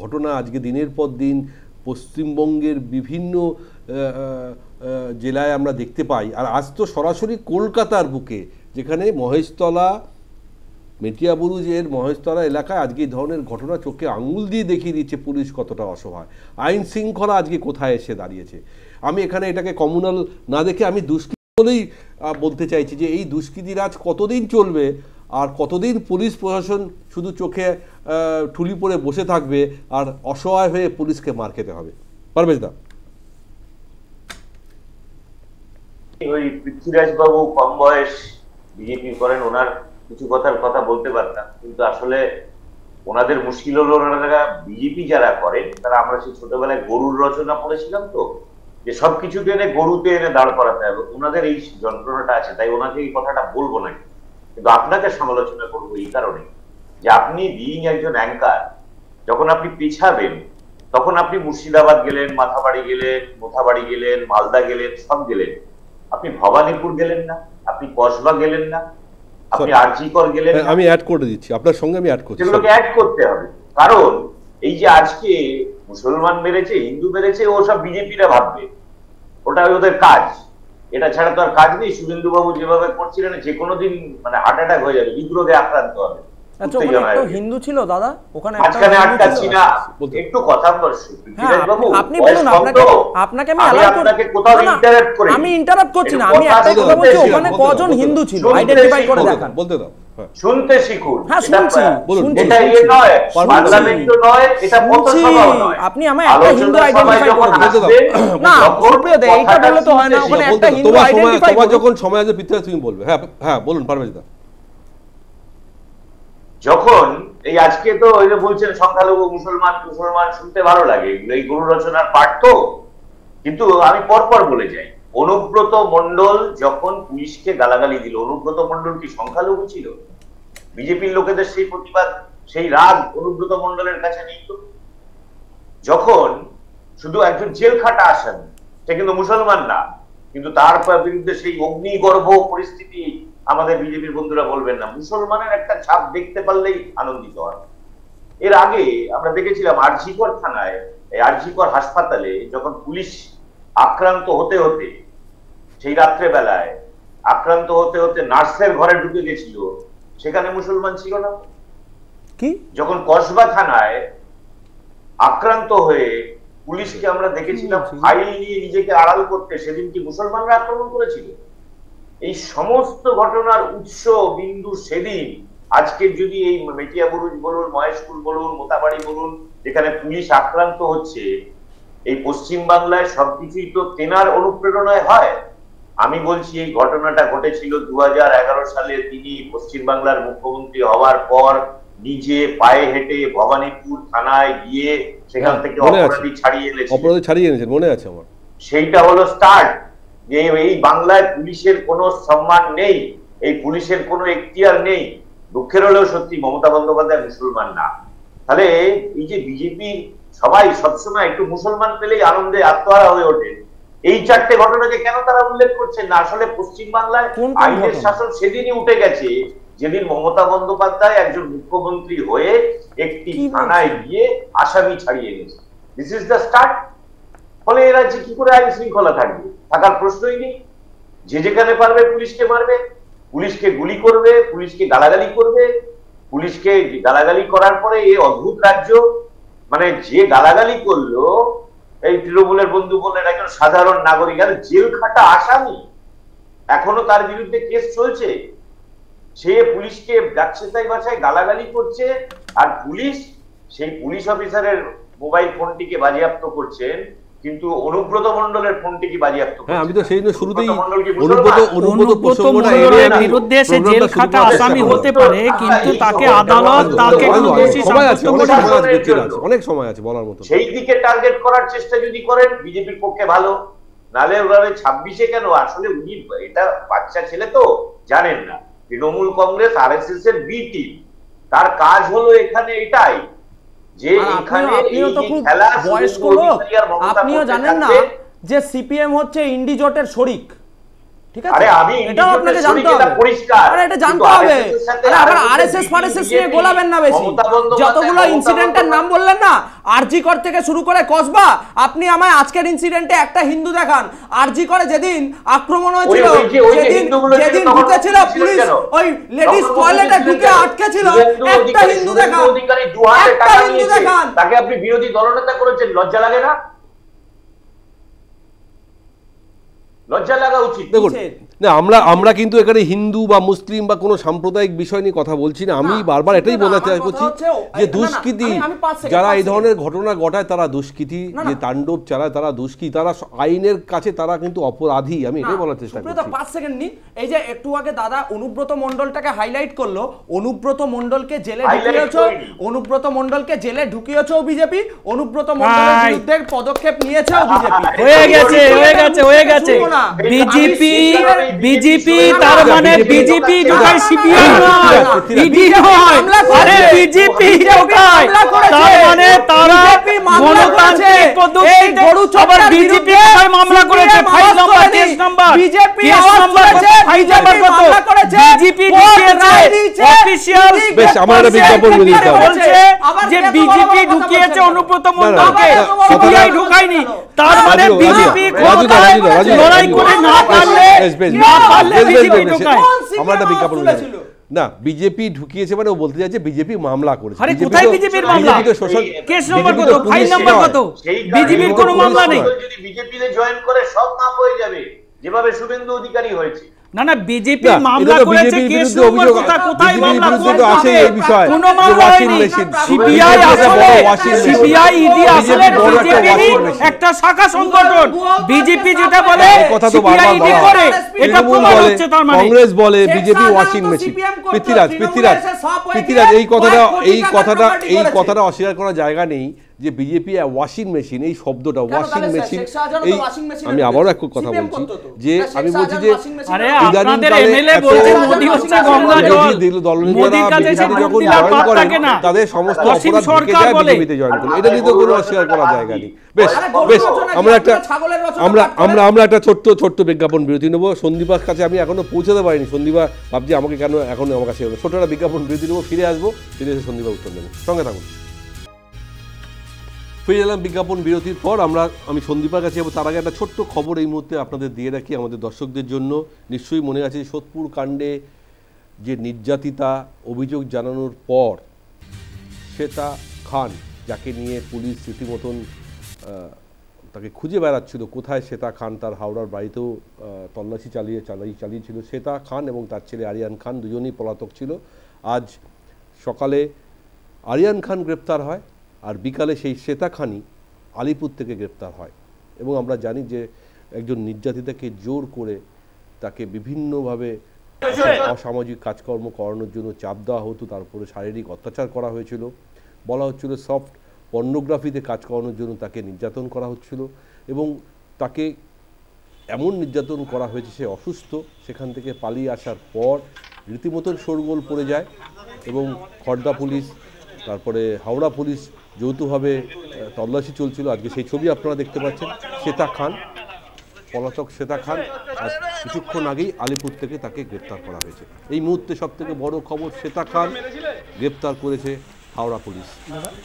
Speaker 1: ঘটনা আজকে দিনের পর দিন পশ্চিমবঙ্গের বিভিন্ন জেলায় আমরা দেখতে পাই, আর আজ তো সরাসরি কলকাতার বুকে, যেখানে মহেশতলা, মেটিয়াবুরুজের মহেশতলা এলাকায় আজকে এই ধরনের ঘটনা চোখে আঙুল দিয়ে দেখিয়ে দিচ্ছে পুলিশ কতটা অসহায়, আইন শৃঙ্খলা আজকে কোথায় এসে দাঁড়িয়েছে। আমি এখানে এটাকে কমিউনাল না দেখে আমি দুষ্কৃতি বলেই বলতে চাইছি যে এই দুষ্কৃতি রাজ কতদিন চলবে, আর কতদিন পুলিশ প্রশাসন শুধু চোখে ঠুলি পরে বসে থাকবে আর অসহায় হয়ে পুলিশকে মার খেতে হবে। পারভেজ দা।
Speaker 4: ওই পৃথ্বীরাজ বাবু কম বয়স বিজেপি করেন, ওনার কিছু কথা বলতে পারতাম, কিন্তু আসলে ওনাদের মুশকিল হলো ওনারা বিজেপি যারা করেন তারা, আমরা সেই ছোটবেলায় গরুর রচনা পড়েছিলাম তো, যে সবকিছুকে এনে গরুতে এনে দাঁড় করাতে হবে, ওনাদের এই যন্ত্রণাটা আছে, তাই ওনাকে এই কথাটা বলবো না। কিন্তু আপনাকে সমালোচনা করবো এই কারণে যে আপনি বিইং একজন অ্যাঙ্কার, যখন আপনি পেছাবেন তখন আপনি মুর্শিদাবাদ গেলেন, মোথাবাড়ি গেলেন, মালদা গেলেন, সব গেলেন, আপনি ভবানীপুর গেলেন না, আপনি কসবা গেলেন না, আপনি আরজিকর গেলেন।
Speaker 1: আমি অ্যাড করে দিচ্ছি, আপনার সঙ্গে আমি অ্যাড করছি,
Speaker 4: সেগুলোকে অ্যাড করতে হবে। কারণ এই যে আজকে মুসলমান মেরেছে, হিন্দু মেরেছে, ও সব বিজেপিরা ভাববে, ওটা ওদের কাজ, এটা ছাড়া তো আর কাজ নেই। শুভেন্দু বাবু যেভাবে করছিলেন, যে কোনো দিন মানে হার্ট অ্যাটাক হয়ে যাবে, হৃদরোগে আক্রান্ত হবে।
Speaker 3: হিন্দু ছিল দাদা ওখানে,
Speaker 4: একটু কথা বলছি,
Speaker 3: আপনি বলুন, আপনাকে আমি আমি ইন্টারাপ্ট করছি না, আমি একটাই কথা বলছি, ওখানে কজন হিন্দু ছিল আইডেন্টিফাই করে দেখান।
Speaker 1: বলতে দাও,
Speaker 4: শুনতে শিখুন।
Speaker 3: হ্যাঁ শুনছি,
Speaker 4: এটা ইয়ে নয়, পার্লামেন্ট নয়, এটা পথসভাও নয়।
Speaker 3: আপনি আমায় একটা হিন্দু আইডেন্টিফাই করে দেন না, সুপ্রিয়দা এইটা বললে তো হয় না, ওখানে একটা হিন্দু আইডেন্টিফাই
Speaker 1: তোমার যখন সময় আসবে পিতা তুমি বলবে। হ্যাঁ হ্যাঁ বলুন পারভেজ দা।
Speaker 4: যখন এই আজকে তো ওই যে বলছেন সংখ্যালঘু মুসলমান শুনতে ভালো লাগে, এই গুরু রচনার পাঠ তো, কিন্তু আমি পরপর বলে যাই, অনুব্রত মণ্ডল যখন পুলিশকে গালাগালি দিল, অনুব্রত মণ্ডল কি সংখ্যালঘু ছিল? বিজেপির লোকেদের সেই প্রতিবাদ, সেই রাগ অনুব্রত মণ্ডলের কাছে নেই তো। যখন শুধু একজন জেল খাটা আসামি, সে কিন্তু মুসলমান না, কিন্তু তার বিরুদ্ধে সেই অগ্নিগর্ভ পরিস্থিতি, আমাদের বিজেপির বন্ধুরা বলবেন না, মুসলমানের একটা ছাপ দেখতে পারলেই আনন্দিত হয়। এর আগে আমরা দেখেছিলাম আরজিকর থানায়, আরজিকর হাসপাতালে যখন পুলিশ আক্রান্ত হতে হতে, সেই রাত্রে বেলায় আক্রান্ত হতে হতে নার্সের ঘরে ঢুকে গেছিল, সেখানে মুসলমান ছিল না কি? যখন কসবা থানায় আক্রান্ত হয়ে পুলিশকে আমরা দেখেছিলাম ফাইল নিয়ে নিজেকে আড়াল করতে, সেদিন কি মুসলমানরা আক্রমণ করেছিল? এই সমস্ত ঘটনার উৎস বিন্দু সেদিন। আজকে যদি এই মেটিয়াবুরুজ বলুন, মহেশপুর বলুন, মোথাবাড়ি বলুন, যেখানে পুলিশ আক্রান্ত হচ্ছে, এই পশ্চিম বাংলায় সবকিছুই তো তেনার অনুপ্রেরণায় হয়। আমি বলছি এই ঘটনাটা ঘটেছিল 2011 সালে, তিনি পশ্চিম বাংলার মুখ্যমন্ত্রী হওয়ার পর নিজে পায়ে হেঁটে ভবানীপুর থানায় গিয়ে সেখান থেকে অপরাধী ছাড়িয়ে এনেছেন, মনে আছে আমার। সেইটা হলো স্টার্ট, যে এই বাংলায় পুলিশের কোনো সম্মান নেই, এই পুলিশের কোনো এখতিয়ার নেই। দুঃখের হলেও সত্যি মমতা বন্দ্যোপাধ্যায় মুসলমান না। তাহলে এই যে বিজেপি সবাই সবসময় একটু মুসলমান পেলেই আনন্দে আত্মহারা হয়ে ওঠে, এই চারটে ঘটনাকে কেন তারা উল্লেখ করছেন না? আসলে পশ্চিমবাংলায় আইনের শাসন সেদিনই উঠে গেছে যেদিন মমতা বন্দ্যোপাধ্যায় একজন মুখ্যমন্ত্রী হয়ে একটি থানায় গিয়ে আসামি ছাড়িয়ে এনেছে। This is the start. ফলে এ রাজ্যে কি করে আইন শৃঙ্খলা থাকবে? থাকার প্রশ্নই নেই। যে যেখানে পারবে পুলিশকে মারবে, পুলিশকে গুলি করবে, পুলিশকে গালাগালি করবে, পুলিশকে গালাগালি করার পরে এই অদ্ভুত রাজ্য, মানে যে গালাগালি করলো, এই তৃণমূলের বন্ধু বললেন একজন সাধারণ নাগরিক, আর জেল খাটা আসামি, এখনো তার বিরুদ্ধে কেস চলছে। সে পুলিশকে যাচ্ছেতাই ভাষায় গালাগালি করছে, আর পুলিশ সেই পুলিশ অফিসারের মোবাইল ফোনটিকে বাজেয়াপ্ত করছেন, কিন্তু অনুব্রত মণ্ডলের ফোনটিকে বাজেয়াপ্ত করছেন।
Speaker 1: হ্যাঁ, আমি তো সেই শুরুতেই
Speaker 2: অনুব্রত মণ্ডলের বিরুদ্ধে সে জেল খাটা আসামি হতে পারে, কিন্তু তাকে আদালত তাকে কোনো দোষী সাব্যস্ত করতে
Speaker 1: অনেক সময় আছে বলার মতো।
Speaker 4: সেই দিকে টার্গেট করার চেষ্টা যদি করেন বিজেপির পক্ষে ভালো, নালে ওরা 26-এ কেন, আসলে উনি এটা বাচ্চা ছেলে তো জানেন না, তৃণমূল কংগ্রেস আরএসএস এর বি টিম, তার কাজ হলো এখানে এটাই যে এখানে খেলা
Speaker 3: বয়স্ক লোক, আপনিও জানেন না যে সিপিএম হচ্ছে ইন্ডি জোটের শরিক, ঠিক আছে? এটাও আপনাকে জানতে হবে, আরে এটা জানতে হবে। আরে আবার আরএসএস ফারএসএস নিয়ে গোলাবেন না বেশি। যতগুলো ইনসিডেন্টের নাম বললেন না, আরজি কর থেকে শুরু করে কসবা, আপনি আমায় আজকের ইনসিডেন্টে একটা হিন্দু দেখান। আরজি করে যেদিন আক্রমণ হয়েছিল, যেদিন ঢুকেছিল পুলিশ ওই লেডিস টয়লেটে ঢুকে আটকে ছিল, একটা হিন্দু দেখান, একটা হিন্দু দেখান।
Speaker 4: তাকে আপনি বিরোধী দলনেতা করেছেন, লজ্জা লাগে না? লজ্জা লাগা উচিত।
Speaker 1: দেখুন না, আমরা কিন্তু এখানে হিন্দু বা মুসলিম বা কোনো সাম্প্রদায়িক বিষয় নিয়ে কথা বলছি না। আমি বারবার এটাই বলার চেষ্টা করছি যে দুষ্কৃতী যারা এই ধরনের ঘটনা ঘটায় তারা দুষ্কৃতী, যে তাণ্ডব চালায় তারা দুষ্কৃতী, তারা আইনের কাছে তারা কিন্তু অপরাধী। আমি এটাই বলার চেষ্টা করছি।
Speaker 3: 5 সেকেন্ড নি, এই যে একটু আগে দাদা অনুব্রত মণ্ডলটাকে হাইলাইট করলো, অনুব্রত মণ্ডলকে জেলে ঢুকিয়েছো, অনুব্রত মণ্ডলকে জেলে ঢুকিয়েছো বিজেপি, অনুব্রত মণ্ডলের বিরুদ্ধে পদক্ষেপ নিয়েছে বিজেপি।
Speaker 2: হয়ে গেছে বিজেপি তার মানে বিজেপি ঢোকায় সিবিআই নয়, ইডি নয়। আরে বিজেপি ঢোকায় তার মানে তারা গণতান্ত্রিক পদ্ধতিতে আবার বিজেপি মামলা করেছে, file number, case number, BJP file number কত, বিজেপি ঢুকিয়েছে অফিশিয়াল।
Speaker 1: বেশ, আমার একটা বিজ্ঞাপন দিতে হবে
Speaker 2: বলছে যে বিজেপি ঢুকিয়েছে অনুব্রত মণ্ডলকে, সিবিআই ঢোকায়নি। তার মানে বিজেপি লড়াই করে না পারলে বিজেপি ঢোকায়।
Speaker 1: আমরা একটা বিজ্ঞাপন না, বিজেপি ঢুকিয়েছে মানে ও বলতে চাইছে বিজেপি মামলা করেছে।
Speaker 2: আরে কোথায় বিজেপির মামলা? কেস নাম্বার কত, ফাইল নাম্বার কত? বিজেপির কোনো মামলা নেই।
Speaker 4: যদি বিজেপিতে জয়েন করে সব মাপ হয়ে যাবে, যেভাবে শুভেন্দু অধিকারী হয়েছে।
Speaker 2: না না, বিজেপি মামলা করেছে, কেস নাম্বার কোথায় মামলা
Speaker 1: আছে এই বিষয়?
Speaker 2: কোনো মামলা হয়নি। সিবিআই ইডি আসলে বিজেপিরই একটা শাখা সংগঠন। বিজেপি যেটা বলে সিবিআই ইডি করে, এটা প্রমাণ হচ্ছে। তার মানে
Speaker 1: কংগ্রেস বলে বিজেপি ওয়াশিং মেশিন। পৃথ্বীরাজ এই কথাটা অস্বীকার করার জায়গা নেই যে বিজেপি ওয়াশিং মেশিন, এই শব্দটা ওয়াশিং মেশিন, এই আমি আবারও এক কথা বলছি যে আমি বলছি যে তাদের সমস্ত এটা নিয়ে তো কোনো অস্বীকার করার জায়গা নেই। বেশ বেশ, আমরা একটা ছোট্ট বিজ্ঞাপন বিরতি নেবো। সন্দীপার কাছে আমি এখনো পৌঁছাতে পারিনি। সন্দীপা ভাবছি আমাকে কেন এখনো আমার কাছে ছোট একটা বিজ্ঞাপন বিরতি নেবো, ফিরে আসবো, ফিরে এসে সন্দীপা উত্তর নেবো। সঙ্গে থাকুন। ফিরে এলাম বিজ্ঞাপন বিরতির পর। আমি সন্দীপার কাছে যাবো। তার আগে একটা ছোট্ট খবর এই মুহূর্তে আপনাদের দিয়ে রাখি আমাদের দর্শকদের জন্য। নিশ্চয়ই মনে আছে সোদপুর কাণ্ডে যে নির্যাতিতা অভিযোগ জানানোর পর শ্বেতা খান, যাকে নিয়ে পুলিশ রীতিমতন তাকে খুঁজে বেড়াচ্ছিল কোথায় শ্বেতা খান, তার হাওড়ার বাড়িতেও তল্লাশি চালিয়েছিল। শ্বেতা খান এবং তার ছেলে আরিয়ান খান দুজনেই পলাতক ছিল। আজ সকালে আরিয়ান খান গ্রেপ্তার হয়, আর বিকালে সেই শ্বেতা খানই আলিপুর থেকে গ্রেপ্তার হয়। এবং আমরা জানি যে একজন নির্যাতিতাকে জোর করে তাকে বিভিন্নভাবে অসামাজিক কাজকর্ম করানোর জন্য চাপ দেওয়া হতো, তারপরে শারীরিক অত্যাচার করা হয়েছিল। বলা হচ্ছিল সফট পর্নোগ্রাফিতে কাজ করানোর জন্য তাকে নির্যাতন করা হচ্ছিল, এবং তাকে এমন নির্যাতন করা হয়েছে সে অসুস্থ। সেখান থেকে পালিয়ে আসার পর রীতিমতন শোরগোল পড়ে যায়, এবং খড়দা পুলিশ তারপরে হাওড়া পুলিশ যৌথভাবে তল্লাশি চলছিল। আজকে সেই ছবি আপনারা দেখতে পাচ্ছেন। শ্বেতা খান, পলাতক শ্বেতা খান, আজ কিছুক্ষণ আগেই আলিপুর থেকে তাকে গ্রেপ্তার করা হয়েছে। এই মুহূর্তে সবথেকে বড় খবর, শ্বেতা খান গ্রেপ্তার করেছে হাওড়া পুলিশ।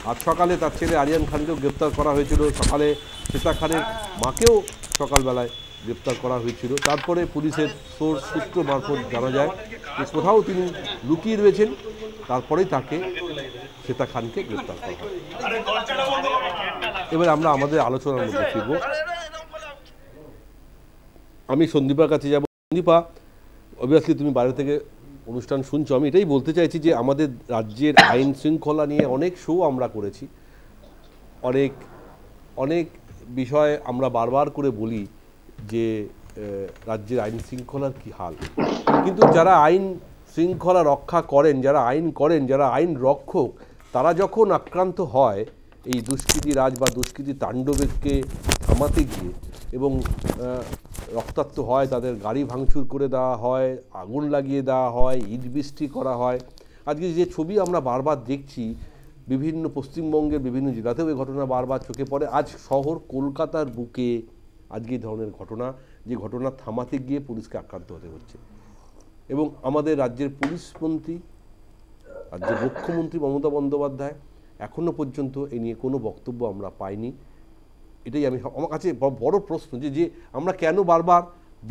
Speaker 1: আজ সকালে তার ছেলে আরিয়ান খানকেও গ্রেপ্তার করা হয়েছিল। সকালে শ্বেতা খানের মাকেও সকালবেলায় গ্রেপ্তার করা হয়েছিল। তারপরে পুলিশের সূত্র মারফত জানা যায় যে কোথাও তিনি লুকিয়ে রয়েছেন, তারপরেই তাকে শ্বেতা খানকে গ্রেপ্তার করা হয়। এবার আমরা আমাদের আলোচনার মধ্যে ফিরব। আমি সন্দীপার কাছে যাব। দীপা, অবভিয়াসলি তুমি বাইরে থেকে অনুষ্ঠান শুনছো, আমি এটাই বলতে চাইছি যে আমাদের রাজ্যের আইন শৃঙ্খলা নিয়ে অনেক শো আমরা করেছি, অনেক অনেক বিষয় আমরা বারবার করে বলি যে রাজ্যের আইন শৃঙ্খলার কী হাল, কিন্তু যারা আইন শৃঙ্খলা রক্ষা করেন, যারা আইন করেন, যারা আইন রক্ষক, তারা যখন আক্রান্ত হয় এই দুষ্কৃতী রাজ বা দুষ্কৃতী তাণ্ডবকে থামাতে গিয়ে এবং রক্তাক্ত হয়, তাদের গাড়ি ভাঙচুর করে দেওয়া হয়, আগুন লাগিয়ে দেওয়া হয়, ইট বৃষ্টি করা হয়। আজকে যে ছবি আমরা বারবার দেখছি, বিভিন্ন পশ্চিমবঙ্গের বিভিন্ন জেলাতেও এই ঘটনা বারবার চোখে পড়ে। আজ শহর কলকাতার বুকে আজকে এই ধরনের ঘটনা, যে ঘটনা থামাতে গিয়ে পুলিশকে আক্রান্ত হতে হচ্ছে। এবং আমাদের রাজ্যের পুলিশ মন্ত্রী, রাজ্যের মুখ্যমন্ত্রী মমতা বন্দ্যোপাধ্যায় এখনও পর্যন্ত এ নিয়ে কোনো বক্তব্য আমরা পাইনি। এটাই আমার কাছে বড় প্রশ্ন, যে আমরা কেন বারবার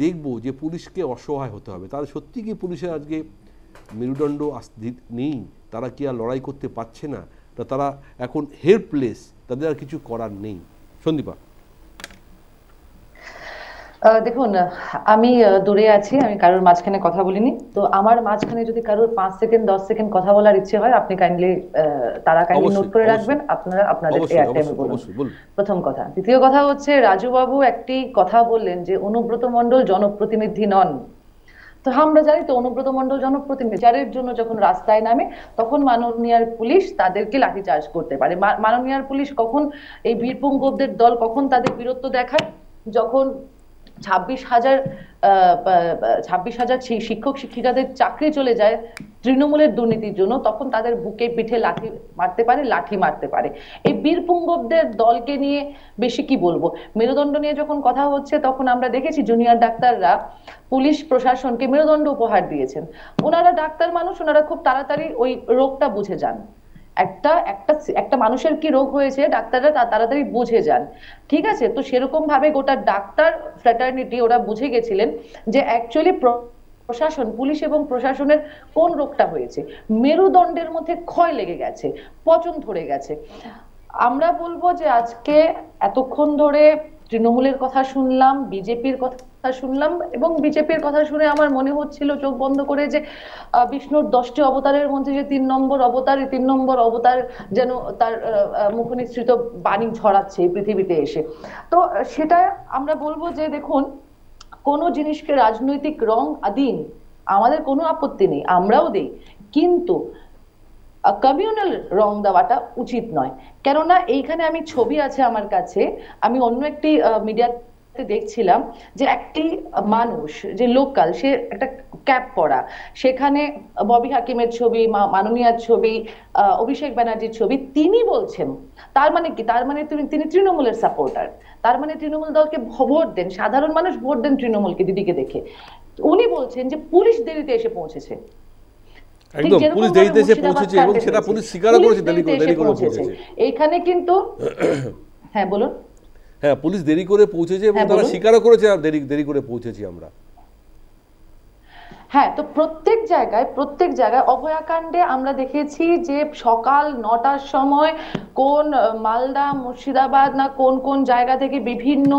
Speaker 1: দেখব যে পুলিশকে অসহায় হতে হবে। তাহলে সত্যি কি পুলিশের আজকে মেরুদণ্ড নেই? তারা কি আর লড়াই করতে পারছে না? তারা এখন হেল্পলেস, তাদের আর কিছু করার নেই? সন্দীপা।
Speaker 7: দেখুন, আমি দূরে আছি, আমি কারোর মাঝখানে কথা বলিনি, তো আমার মাঝখানে যদি কারোর 5 সেকেন্ড 10 সেকেন্ড কথা বলার ইচ্ছে হয়, আপনি কাইন্ডলি নোট করে রাখবেন, আপনারা আপনাদের এয়ারটাইমে বলুন। প্রথম কথা। দ্বিতীয় কথা হচ্ছে, রাজু বাবু একটি কথা বললেন যে অনুব্রত মণ্ডল জনপ্রতিনিধি নন। তো আমরা জানি তো অনুব্রত মণ্ডল জনপ্রতিনিধি, যার জন্য যখন রাস্তায় নামে তখন মাননীয়ার পুলিশ তাদেরকে লাঠিচার্জ করতে পারে। মাননীয়ার পুলিশ কখন এই বীরপুঙ্গবদের দল কখন তাদের বীরত্ব দেখায়? যখন 26,000 শিক্ষক শিক্ষিকাদের চাকরি চলে যায় তৃণমূলের দুর্নীতির জন্য, তখন তাদের বুকে পিঠে লাঠি মারতে পারে। এই বীরপুঙ্গবদের দলকে নিয়ে বেশি কি বলবো। মেরুদণ্ড নিয়ে যখন কথা হচ্ছে, তখন আমরা দেখেছি জুনিয়র ডাক্তাররা পুলিশ প্রশাসনকে মেরুদণ্ড উপহার দিয়েছেন। ওনারা ডাক্তার মানুষ, ওনারা খুব তাড়াতাড়ি ওই রোগটা বুঝে যান। একটা মানুষের কি রোগ হয়েছে ডাক্তাররা তাড়াতাড়ি বুঝে যান, ঠিক আছে? তো সেরকম ভাবে গোটা ডাক্তার ফ্র্যাটার্নিটি ওরা বুঝে গেছিলেন যে অ্যাকচুয়ালি প্রশাসন, পুলিশ এবং প্রশাসনের কোন রোগটা হয়েছে। মেরুদণ্ডের মধ্যে ক্ষয় লেগে গেছে, পচন ধরে গেছে। আমরা বলবো যে আজকে এতক্ষণ ধরে তৃণমূলের কথা শুনলাম, বিজেপির কথা শুনলাম, এবং বিজেপির কথা শুনে আমার মনে হচ্ছিল চোখ বন্ধ করে যে বিষ্ণুর 10টি অবতারের মধ্যে যে 3 নম্বর অবতার, এই 3 নম্বর অবতার যেন তার মুখনিসৃত বাণী ছড়াচ্ছে এই পৃথিবীতে এসে। তো সেটা আমরা বলবো যে দেখুন, কোনো জিনিসকে রাজনৈতিক রং দিন, আমাদের কোনো আপত্তি নেই, আমরাও দেই, কিন্তু কমিউনাল রং দেওয়াটা উচিত নয়। কেননা এইখানে আমি ছবি আছে আমার কাছে, আমি অন্য একটি মিডিয়াতে দেখছিলাম যে একটি মানুষ যে লোকাল, সে একটা ক্যাপ পরা, সেখানে ববি হাকিমের ছবি, মাননীয়ার ছবি, অভিষেক ব্যানার্জির ছবি, তিনি বলছেন তার মানে কি? তার মানে তিনি তৃণমূলের সাপোর্টার, তার মানে তৃণমূল দলকে ভোট দেন, সাধারণ মানুষ ভোট দেন তৃণমূলকে, দিদিকে দেখে। উনি বলছেন যে পুলিশ দেরিতে এসে পৌঁছেছে।
Speaker 1: একদম, পুলিশ দেরিতে এসে পৌঁছেছে এবং সেটা পুলিশ স্বীকার করেছে দেরি করে পৌঁছেছে।
Speaker 7: এইখানে কিন্তু হ্যাঁ বলুন।
Speaker 1: হ্যাঁ, পুলিশ দেরি করে পৌঁছেছে এবং তারা স্বীকার করেছে দেরি করে পৌঁছেছি আমরা।
Speaker 7: হ্যাঁ, তো প্রত্যেক জায়গায় অভয়াকাণ্ডে আমরা দেখেছি যে সকাল 9টার সময় কোন মালদা, মুর্শিদাবাদ না কোন জায়গা থেকে বিভিন্ন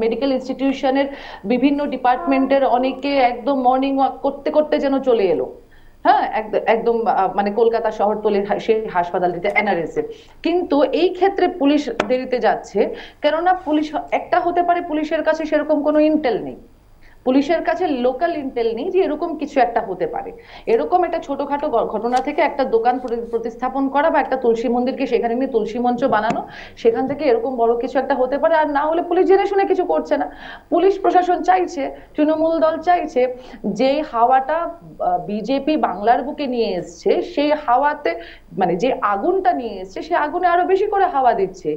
Speaker 7: মেডিকেল ইনস্টিটিউশনের বিভিন্ন ডিপার্টমেন্টের অনেকে একদম মর্নিং ওয়াক করতে করতে যেন চলে এলো। হ্যাঁ, একদম মানে কলকাতা শহরতলির সেই হাসপাতালটিতে এনআরএস এ। কিন্তু এই ক্ষেত্রে পুলিশ দেরিতে যাচ্ছে কেননা পুলিশ একটা হতে পারে পুলিশের কাছে সেরকম কোনো ইন্টেল নেই, পুলিশের কাছে লোকাল ইন্টেল নেই যে এরকম কিছু একটা হতে পারে। এরকম একটা ছোটখাটো ঘটনা থেকে একটা দোকান প্রতিস্থাপন করা বা একটা তুলসী মন্দিরকে সেখানে নিয়ে তুলসী মঞ্চ বানানো, সেখান থেকে এরকম বড় কিছু একটা হতে পারে। আর না হলে পুলিশ জেনে শুনে কিছু করছে না। পুলিশ প্রশাসন চাইছে, তৃণমূল দল চাইছে যে হাওয়াটা বিজেপি বাংলার বুকে নিয়ে এসছে, সেই হাওয়াতে মানে যে আগুনটা নিয়ে এসছে সেই আগুনে আরো বেশি করে হাওয়া দিচ্ছে।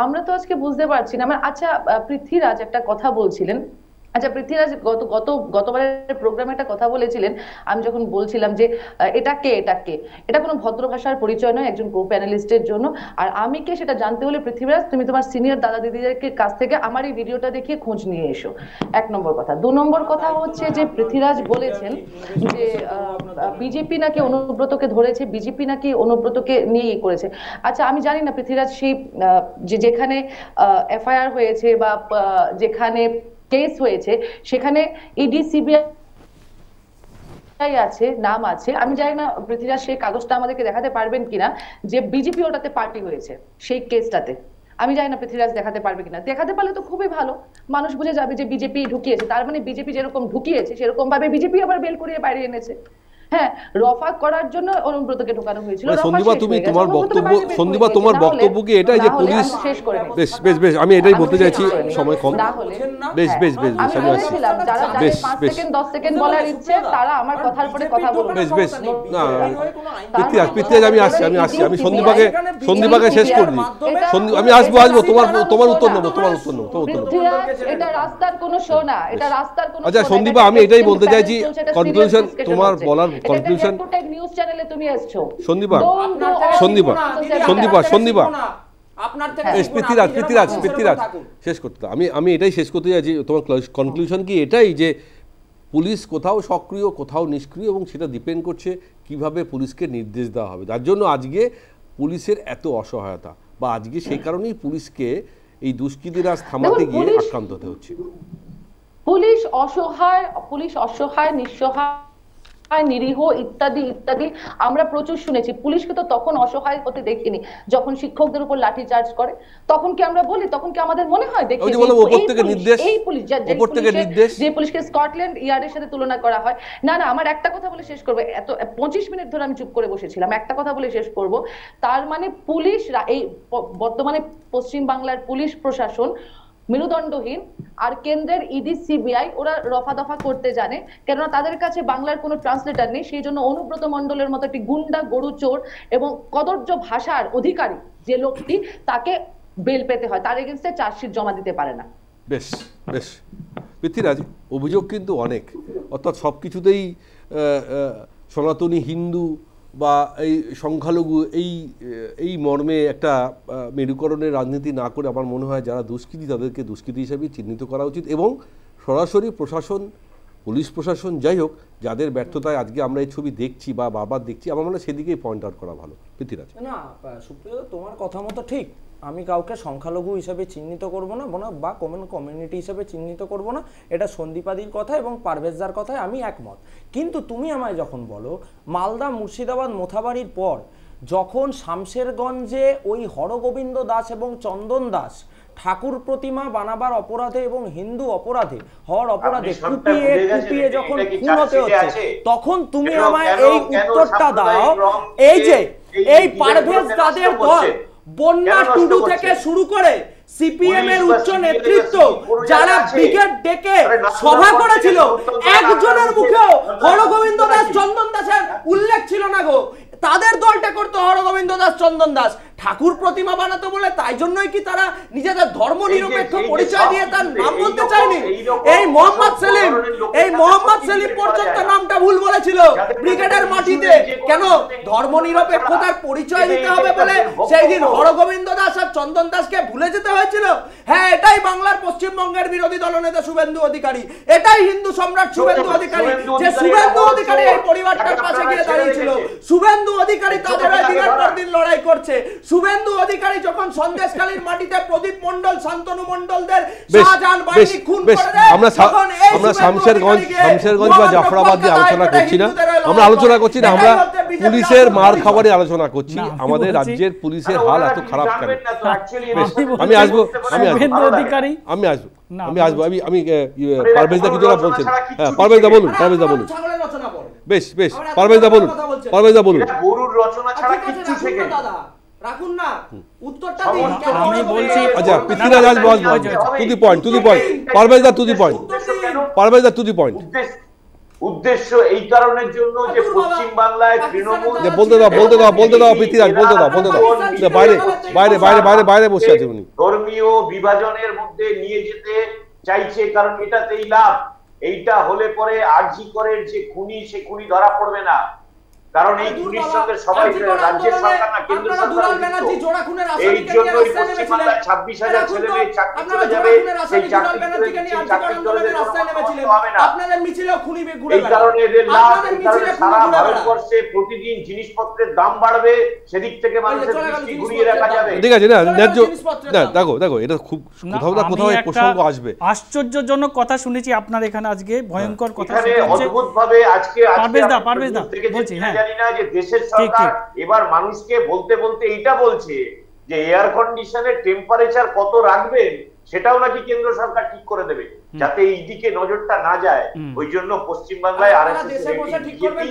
Speaker 7: আমরা তো আজকে বুঝতে পারছি না। আচ্ছা, পৃথ্বীরাজ একটা কথা বলছিলেন, আচ্ছা পৃথ্বীরাজ গতবারের প্রোগ্রামে একটা কথা বলেছিলেন, আমি যখন বলছিলাম যে এটা কে, এটা কোনো ভদ্র ভাষার পরিচয় নয় একজন কো প্যানেলিস্টের জন্য। আর আমি কে সেটা জানতে হলে পৃথ্বীরাজ তুমি তোমার সিনিয়র দাদা দিদিদেরকে কাছ থেকে আমার এই ভিডিওটা দেখিয়ে খোঁজ নিয়ে এসো, 1 নম্বর কথা। 2 নম্বর কথা হচ্ছে যে পৃথ্বীরাজ বলেছেন যে বিজেপি নাকি অনুব্রতকে ধরেছে, বিজেপি নাকি অনুব্রতকে নিয়ে করেছে। আচ্ছা, আমি জানি না পৃথ্বীরাজ সেই যেখানে এফআইআর হয়েছে বা যেখানে কেস হয়েছে সেখানে ইডি সিবিআই আছে, নাম আছে। আমি জানি না পৃথ্বীরাজ সেই কাগজটা আমাদেরকে দেখাতে পারবেন কিনা যে বিজেপি ওটাতে পার্টি হয়েছে সেই কেসটাতে। আমি জানি না পৃথ্বীরাজ দেখাতে পারবে কিনা। দেখাতে পারলে তো খুবই ভালো, মানুষ বুঝে যাবে যে বিজেপি ঢুকিয়েছে। তার মানে বিজেপি যেরকম ঢুকিয়েছে সেরকম ভাবে বিজেপি আবার বেল করিয়ে বাইরে এনেছে। হ্যাঁ, রফা করার জন্য অনুব্রতকে ঢোকানো হয়েছিল।
Speaker 1: সন্দীপা তুমি তোমার বক্তব্য, সন্দীপা তোমার বক্তব্য কি এটাই যে পুলিশ, বেশ বেশ বেশ আমি এটাই বলতে চাইছি, সময় কম, বেশ বেশ বেশ বেশ আমি আসছি, বেশ 5 সেকেন্ড 10 সেকেন্ড বলার ইচ্ছে তারা আমার কথার পরে কথা বলবে। বেশ বেশ না পৃথ্বীরাজ আমি আসছি, আমি সন্দীপাকে শেষ করে দিই। আমি আসবো তোমার উত্তর নেবো, তোমার উত্তর নেবো।
Speaker 7: এটা রাস্তার কোনো শো না, এটা রাস্তার কোনো।
Speaker 1: আচ্ছা সন্দীপা, আমি এটাই বলতে চাইছি, কনক্লুশন তোমার বলার কনক্লুশন।
Speaker 7: নিউজ চ্যানেলে তুমি আসছো
Speaker 1: সন্দীপা শেষ করতে, আমি এটাই শেষ করতে চাইছি। তোমার কনক্লুশন কি এটাই যে পুলিশ কোথাও সক্রিয় কোথাও নিষ্ক্রিয়, এবং সেটা ডিপেন্ড করছে কিভাবে পুলিশকে নির্দেশ দেওয়া হবে। যার জন্য আজকে পুলিশের এত অসহায়তা, বা আজকে সেই কারণেই পুলিশকে এই দুষ্কৃতীরা থামাতে গিয়ে আক্রান্ত হতে হচ্ছে।
Speaker 7: পুলিশ অসহায়, নিঃসহায়, নিরীহ ইত্যাদি ইত্যাদি আমরা প্রচুর শুনেছি। পুলিশকে তো তখন অসহায় হতে দেখিনি যখন শিক্ষকদের উপর লাঠি চার্জ করে। তখন কি আমরা বলি, তখন কি আমাদের মনে হয় দেখি এই পুলিশ যে পুলিশকে স্কটল্যান্ড ইয়ার্ডের সাথে তুলনা করা হয়? না না, আমার একটা কথা বলে শেষ করবো। এত 25 মিনিট ধরে আমি চুপ করে বসেছিলাম, একটা কথা বলে শেষ করব। তার মানে পুলিশরা এই বর্তমানে পশ্চিম বাংলার পুলিশ প্রশাসন মেরুদণ্ডহীন, আর কেন্দ্রের ইডি সিবিআই ওরা রফা দফা করতে জানে, কেননা তাদের কাছে বাংলার কোনো ট্রান্সলেটর নেই। সেই জন্য অনুব্রত মণ্ডলের মতো একটি গুন্ডা, গরু চোর এবং কদর্য ভাষার অধিকারী যে লোকটি, তাকে বেল পেতে হয়, তার এগেইনস্টে চার্জশিট জমা দিতে পারে না।
Speaker 1: বেশ বেশ পৃথ্বীরাজ, অভিযোগ কিন্তু অনেক, অর্থাৎ সব কিছুতেই সনাতনী হিন্দু বা এই সংখ্যালঘু এই মর্মে একটা মেরুকরণের রাজনীতি না করে আমার মনে হয় যারা দুষ্কৃতী তাদেরকে দুষ্কৃতী হিসেবে চিহ্নিত করা উচিত, এবং সরাসরি প্রশাসন, পুলিশ প্রশাসন, যাই হোক, যাদের ব্যর্থতায় আজকে আমরা এই ছবি দেখছি বা বারবার দেখছি, আমার মনে হয় সেদিকেই পয়েন্ট আউট করা ভালো। পৃথ্বীরাজ
Speaker 3: না, সুপ্রিয় তোমার কথা মতো ঠিক। আমি কাউকে সংখ্যালঘু হিসেবে চিহ্নিত করব না, বা কমিউনিটি হিসেবে চিহ্নিত করব না। এটা সন্দীপাদির কথা এবং পারভেজদার কথায় আমি একমত। কিন্তু তুমি আমায় যখন বলো মালদা, মুর্শিদাবাদ, মোথাবাড়ির পর যখন শামশেরগঞ্জে ওই হরগোবিন্দ দাস এবং চন্দন দাস ঠাকুর প্রতিমা বানাবার অপরাধে এবং হিন্দু অপরাধে হওয়ার অপরাধে কুপিয়ে যখন খুন হতে হচ্ছে, তখন তুমি আমায় এই উত্তরটা দাও। এই যে এই পারভেজ তাদের দল, বন্যা টুডু থেকে শুরু করে সিপিএম এর উচ্চ নেতৃত্ব যারা ব্রিগেড ডেকে সভা করেছিল, একজনের মুখেও হরগোবিন্দ দাস, চন্দন দাসের উল্লেখ ছিল না গো। তাদের দলটা করতো হরগোবিন্দ দাস, চন্দন দাস। ঠাকুর প্রতিমা বানাতো বলে তাই জন্যই কি তারা নিজেদের ধর্ম নিরপেক্ষ পরিচয় দিয়ে তার নাম বলতে চায়নি? এই মোহাম্মদ সেলিম পর্যন্ত নামটা ভুল বলেছিল ব্রিগেডের মাটিতে। কেন ধর্ম নিরপেক্ষতার পরিচয় দিতে হবে বলে সেই দিন হরগোবিন্দ দাস আর চন্দন দাসকে ভুলে যেতে হয়েছিল? হ্যাঁ, এটাই বাংলার পশ্চিমবঙ্গের বিরোধী দলনেতা শুভেন্দু অধিকারী, এটাই হিন্দু সম্রাট শুভেন্দু অধিকারী, যে শুভেন্দু অধিকারী এই পরিবারটার পাশে গিয়ে দাঁড়িয়েছিল। শুভেন্দু অধিকারী তাদের দিনের পর দিন লড়াই করছে। শুভেন্দু অধিকারী যখন সন্দেশখালীর মাটিতে প্রদীপ মণ্ডল, শান্তনু মণ্ডলদের শাহজাহান বাহিনী খুন করে দেয়,
Speaker 1: আমরা শামশেরগঞ্জ বা জাফরাবাদ দিয়ে আলোচনা করছি না, আমরা আলোচনা করছি না, আমরা পুলিশের মার খাবারে আলোচনা করছি। আমাদের রাজ্যের পুলিশের হাল এত খারাপ কেন? আমি আসবো পারভেজদা কিছু বলছেন। হ্যাঁ, পারভেজদা বলুন। বেশ বেশ পারভেজদা বলুন।
Speaker 4: গরুর রচনা ছাড়া কিচ্ছু থেকে
Speaker 3: রাখুন না, উত্তরটা
Speaker 2: আমি বলছি।
Speaker 1: আচ্ছা, পৃথ্বীরাজ আসবো, টু দি পয়েন্ট। পারভেজদা টু দি পয়েন্ট।
Speaker 4: উদ্দেশ্য এই কারণের জন্য যে পশ্চিম বাংলায় তৃণমূল,
Speaker 1: বলতে দাও পৃথ্বীরাজ, বলতে দাও। বাইরে বসে আছে উনি।
Speaker 4: ধর্মীয় বিভাজনের মধ্যে নিয়ে যেতে চাইছে, কারণ এটাতেই লাভ। এইটা হলে পরে আরজি করের যে খুনি, সে খুনি ধরা পড়বে না। কারণ এই চুরির সঙ্গে সবাই রাজ্যের সরকার না কেন্দ্র সরকার, এই জন্যই পশ্চিমবাংলায় 26,000 ছেলে মেয়ে চাকরি চলে যাবে, সেই চাকরি চলে হবে না। এই কারণে এদের লাভ, এই কারণে সারা ভারতবর্ষে প্রতিদিন জিনিসপত্রের দাম বাড়বে, সেদিক থেকে মানুষের দৃষ্টি ঘুরিয়ে রাখা যাবে।
Speaker 1: ঠিক আছে, না ন্যায্য, দেখো এটা খুব কোথাও না কোথাও প্রসঙ্গ আসবে।
Speaker 2: আশ্চর্যজনক কথা শুনেছি আপনার এখানে আজকে, ভয়ঙ্কর কথা।
Speaker 4: অদ্ভুতভাবে আজকে
Speaker 2: বলছি, হ্যাঁ,
Speaker 4: জানি না যে দেশের সরকার এবার মানুষকে বলতে বলতে এইটা বলছে যে এয়ার কন্ডিশনের টেম্পারেচার কত রাখবেন সেটাও নাকি কেন্দ্র সরকার ঠিক করে দেবে, যাতে এই দিকে নজরটা না যায়। ওই জন্য পশ্চিমবাংলায় আরএসএস ঠিক করবেন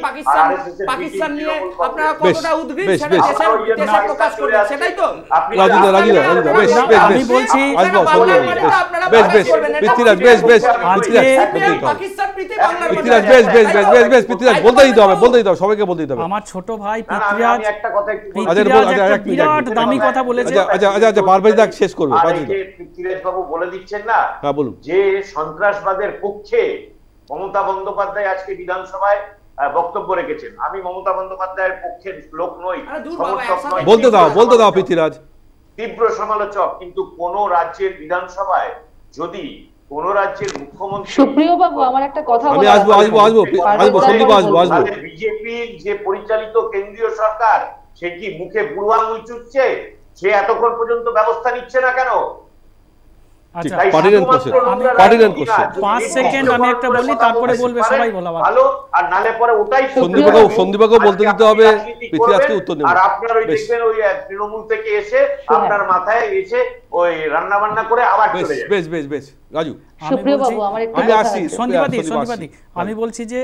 Speaker 4: পাকিস্তান নিয়ে আপনারা কতটা উদ্গ্রীব সেটা দেশে প্রকাশ করবেন, সেটাই তো আপনি
Speaker 2: আমি বলছি।
Speaker 1: পৃথ্বীরাজ বলতে দিতে হবে, সবাইকে বলতে দিতে হবে।
Speaker 2: আমার ছোট ভাই পৃথ্বীরাজ
Speaker 4: একটা কথা
Speaker 2: বিরাট দামি কথা বলেছে।
Speaker 1: আচ্ছা পারভেজ দা শেষ করবে।
Speaker 4: পৃথ্বীরাজ বাবু বলে দিচ্ছেন না যে সন্ত্রাসবাদের পক্ষে মমতা বন্দ্যোপাধ্যায় আজকে বিধানসভায় বক্তব্য রেখেছেন। আমি মমতা বন্দ্যোপাধ্যায়ের পক্ষের লোক নই, সমর্থক নই,
Speaker 1: বলতে দাও পৃথ্বীরাজ।
Speaker 4: তীব্র সমালোচক, কিন্তু কোন রাজ্যের বিধানসভায় যদি কোন রাজ্যের মুখ্যমন্ত্রী,
Speaker 7: সুপ্রিয় বাবু আমার একটা কথা
Speaker 1: আমি আসবো
Speaker 4: বিজেপির যে পরিচালিত কেন্দ্রীয় সরকার সে কি মুখে বুড়ো আঙুল চুষছে? সে এতক্ষণ পর্যন্ত ব্যবস্থা নিচ্ছে না কেন?
Speaker 2: আচ্ছা,
Speaker 1: 5
Speaker 2: সেকেন্ড আমি একটা বলি, তারপরে বলবে সবাই বলা
Speaker 4: ভালো, আর নালে পরে ওটাই
Speaker 1: সন্দীপকে বলতে দিতে হবে, পৃথ্বীরাজকে উত্তর নেবে।
Speaker 4: আর আপনার ওই দেখবেন ওই তৃণমূল থেকে এসে আপনার মাথায় এসে ওই রান্না বান্না করে আবার চলে যাবে।
Speaker 1: বেশ রাজু,
Speaker 7: সুপ্রিয় বাবু আমার একটু
Speaker 2: সন্দীপাদি আমি বলছি যে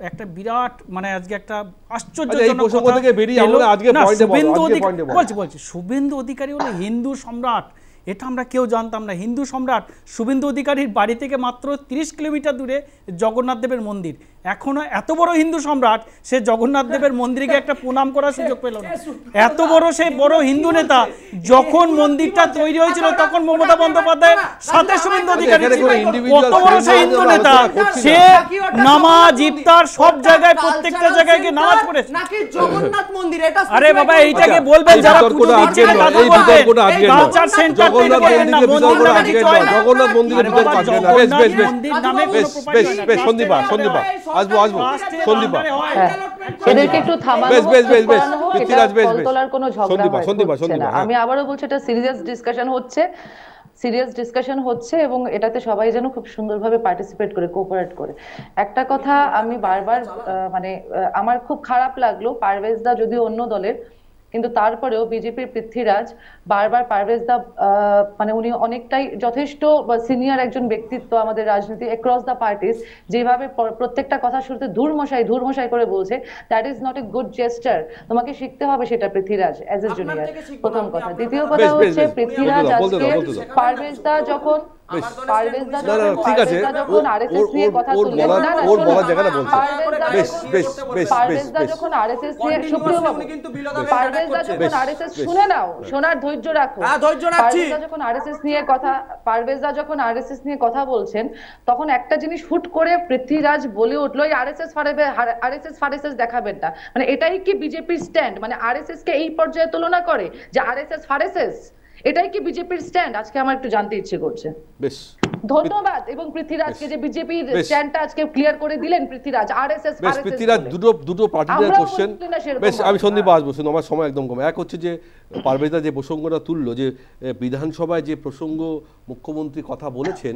Speaker 2: একটা বিরাট মানে আজকে একটা আশ্চর্যজনক কথা থেকে বেরিয়ে আমরা আজকে পয়েন্টে বলছি শুভেন্দু অধিকারী হলো হিন্দু সম্রাট। এটা আমরা কেউ জানতাম না। হিন্দু সম্রাট শুভেন্দু অধিকারীর বাড়ি থেকে মাত্র 30 কিলোমিটার দূরে জগন্নাথ দেবের মন্দির। এখনো এত বড় হিন্দু সম্রাট, সে জগন্নাথ দেবের মন্দিরকে একটা প্রণাম করার সুযোগ পেল না। এত বড় সেই বড় হিন্দু নেতা, যখন মন্দিরটা তৈরি হয়েছিল তখন মমতা বন্দ্যোপাধ্যায়ের সাথে শুভেন্দু অধিকারী ছিলেন। কত বড় সেই হিন্দু নেতা, সে নামাজ ইফতার সব জায়গায় প্রত্যেকটা জায়গায় গিয়ে নামাজ পড়েছে।
Speaker 3: নাকি জগন্নাথ মন্দির এটা,
Speaker 2: আরে বাবা এইটাকে বলবেন যারা পুজো দিচ্ছেন তাদের বলবেন কালচার সেন্টার
Speaker 1: জগন্নাথ মন্দিরের ভিতর পাঠিয়ে না। বেশ সন্দীপা আসবো সন্দীপা
Speaker 7: এদেরকে একটু থামানো,
Speaker 1: পৃথ্বীরাজ
Speaker 7: তোলার কোনো ঝগড়া হচ্ছে না। আমি আবারও বলছি এটা সিরিয়াস ডিসকাশন হচ্ছে এবং এটাতে সবাই যেন খুব সুন্দরভাবে পার্টিসিপেট করে, কোঅপারেট করে। একটা কথা আমি বারবার মানে আমার খুব খারাপ লাগলো, পারভেজ দা যদিও অন্য দলের, কিন্তু তারপরেও বিজেপির পৃথ্বীরাজ বারবার পারভেজ দা মানে উনি অনেকটাই যথেষ্ট সিনিয়র একজন ব্যক্তিত্ব আমাদের রাজনীতি অ্যাক্রস দ্য পার্টিস, যেভাবে প্রত্যেকটা কথা শুরুতে ধুরমশাই করে বলছে, that is not a good gesture. তোমাকে শিখতে হবে সেটা পৃথ্বীরাজ অ্যাজ এ জুনিয়র, প্রথম কথা। দ্বিতীয় কথা হচ্ছে পৃথ্বীরাজ আজকে পারভেজ দা যখন আরএসএস নিয়ে কথা তুললেন, শুনে নাও, শোনার ধৈর্য রাখো। যখন আরএসএস নিয়ে কথা বলছেন তখন একটা জিনিস হুট করে পৃথ্বীরাজ বলে উঠলো, আরএসএস ফারেসেস দেখাবেন না। মানে এটাই কি বিজেপির স্ট্যান্ড? মানে আরএসএস কে এই পর্যায়ে তুলনা করে যে আরএসএস ফারেসেস, এটাই কি বিজেপির স্ট্যান্ড? আজকে আমার একটু জানতে ইচ্ছে করছে।
Speaker 1: বেশ
Speaker 7: ধন্যবাদ। এবং পৃথ্বীরাজকে যে বিজেপির স্ট্যান্ডটা আজকে ক্লিয়ার করে দিলেন পৃথ্বীরাজ, আরএসএস ফারেসেস।
Speaker 1: পৃথ্বীরাজ দুটো পার্টিকুলার কোশ্চেন। বেশ আমি সন্দীপ আসবো, শুনুন আমার সময় একদম কম। এক হচ্ছে যে পারভেজদা যে প্রসঙ্গটা তুললো, যে বিধানসভায় যে প্রসঙ্গ মুখ্যমন্ত্রী কথা বলেছেন,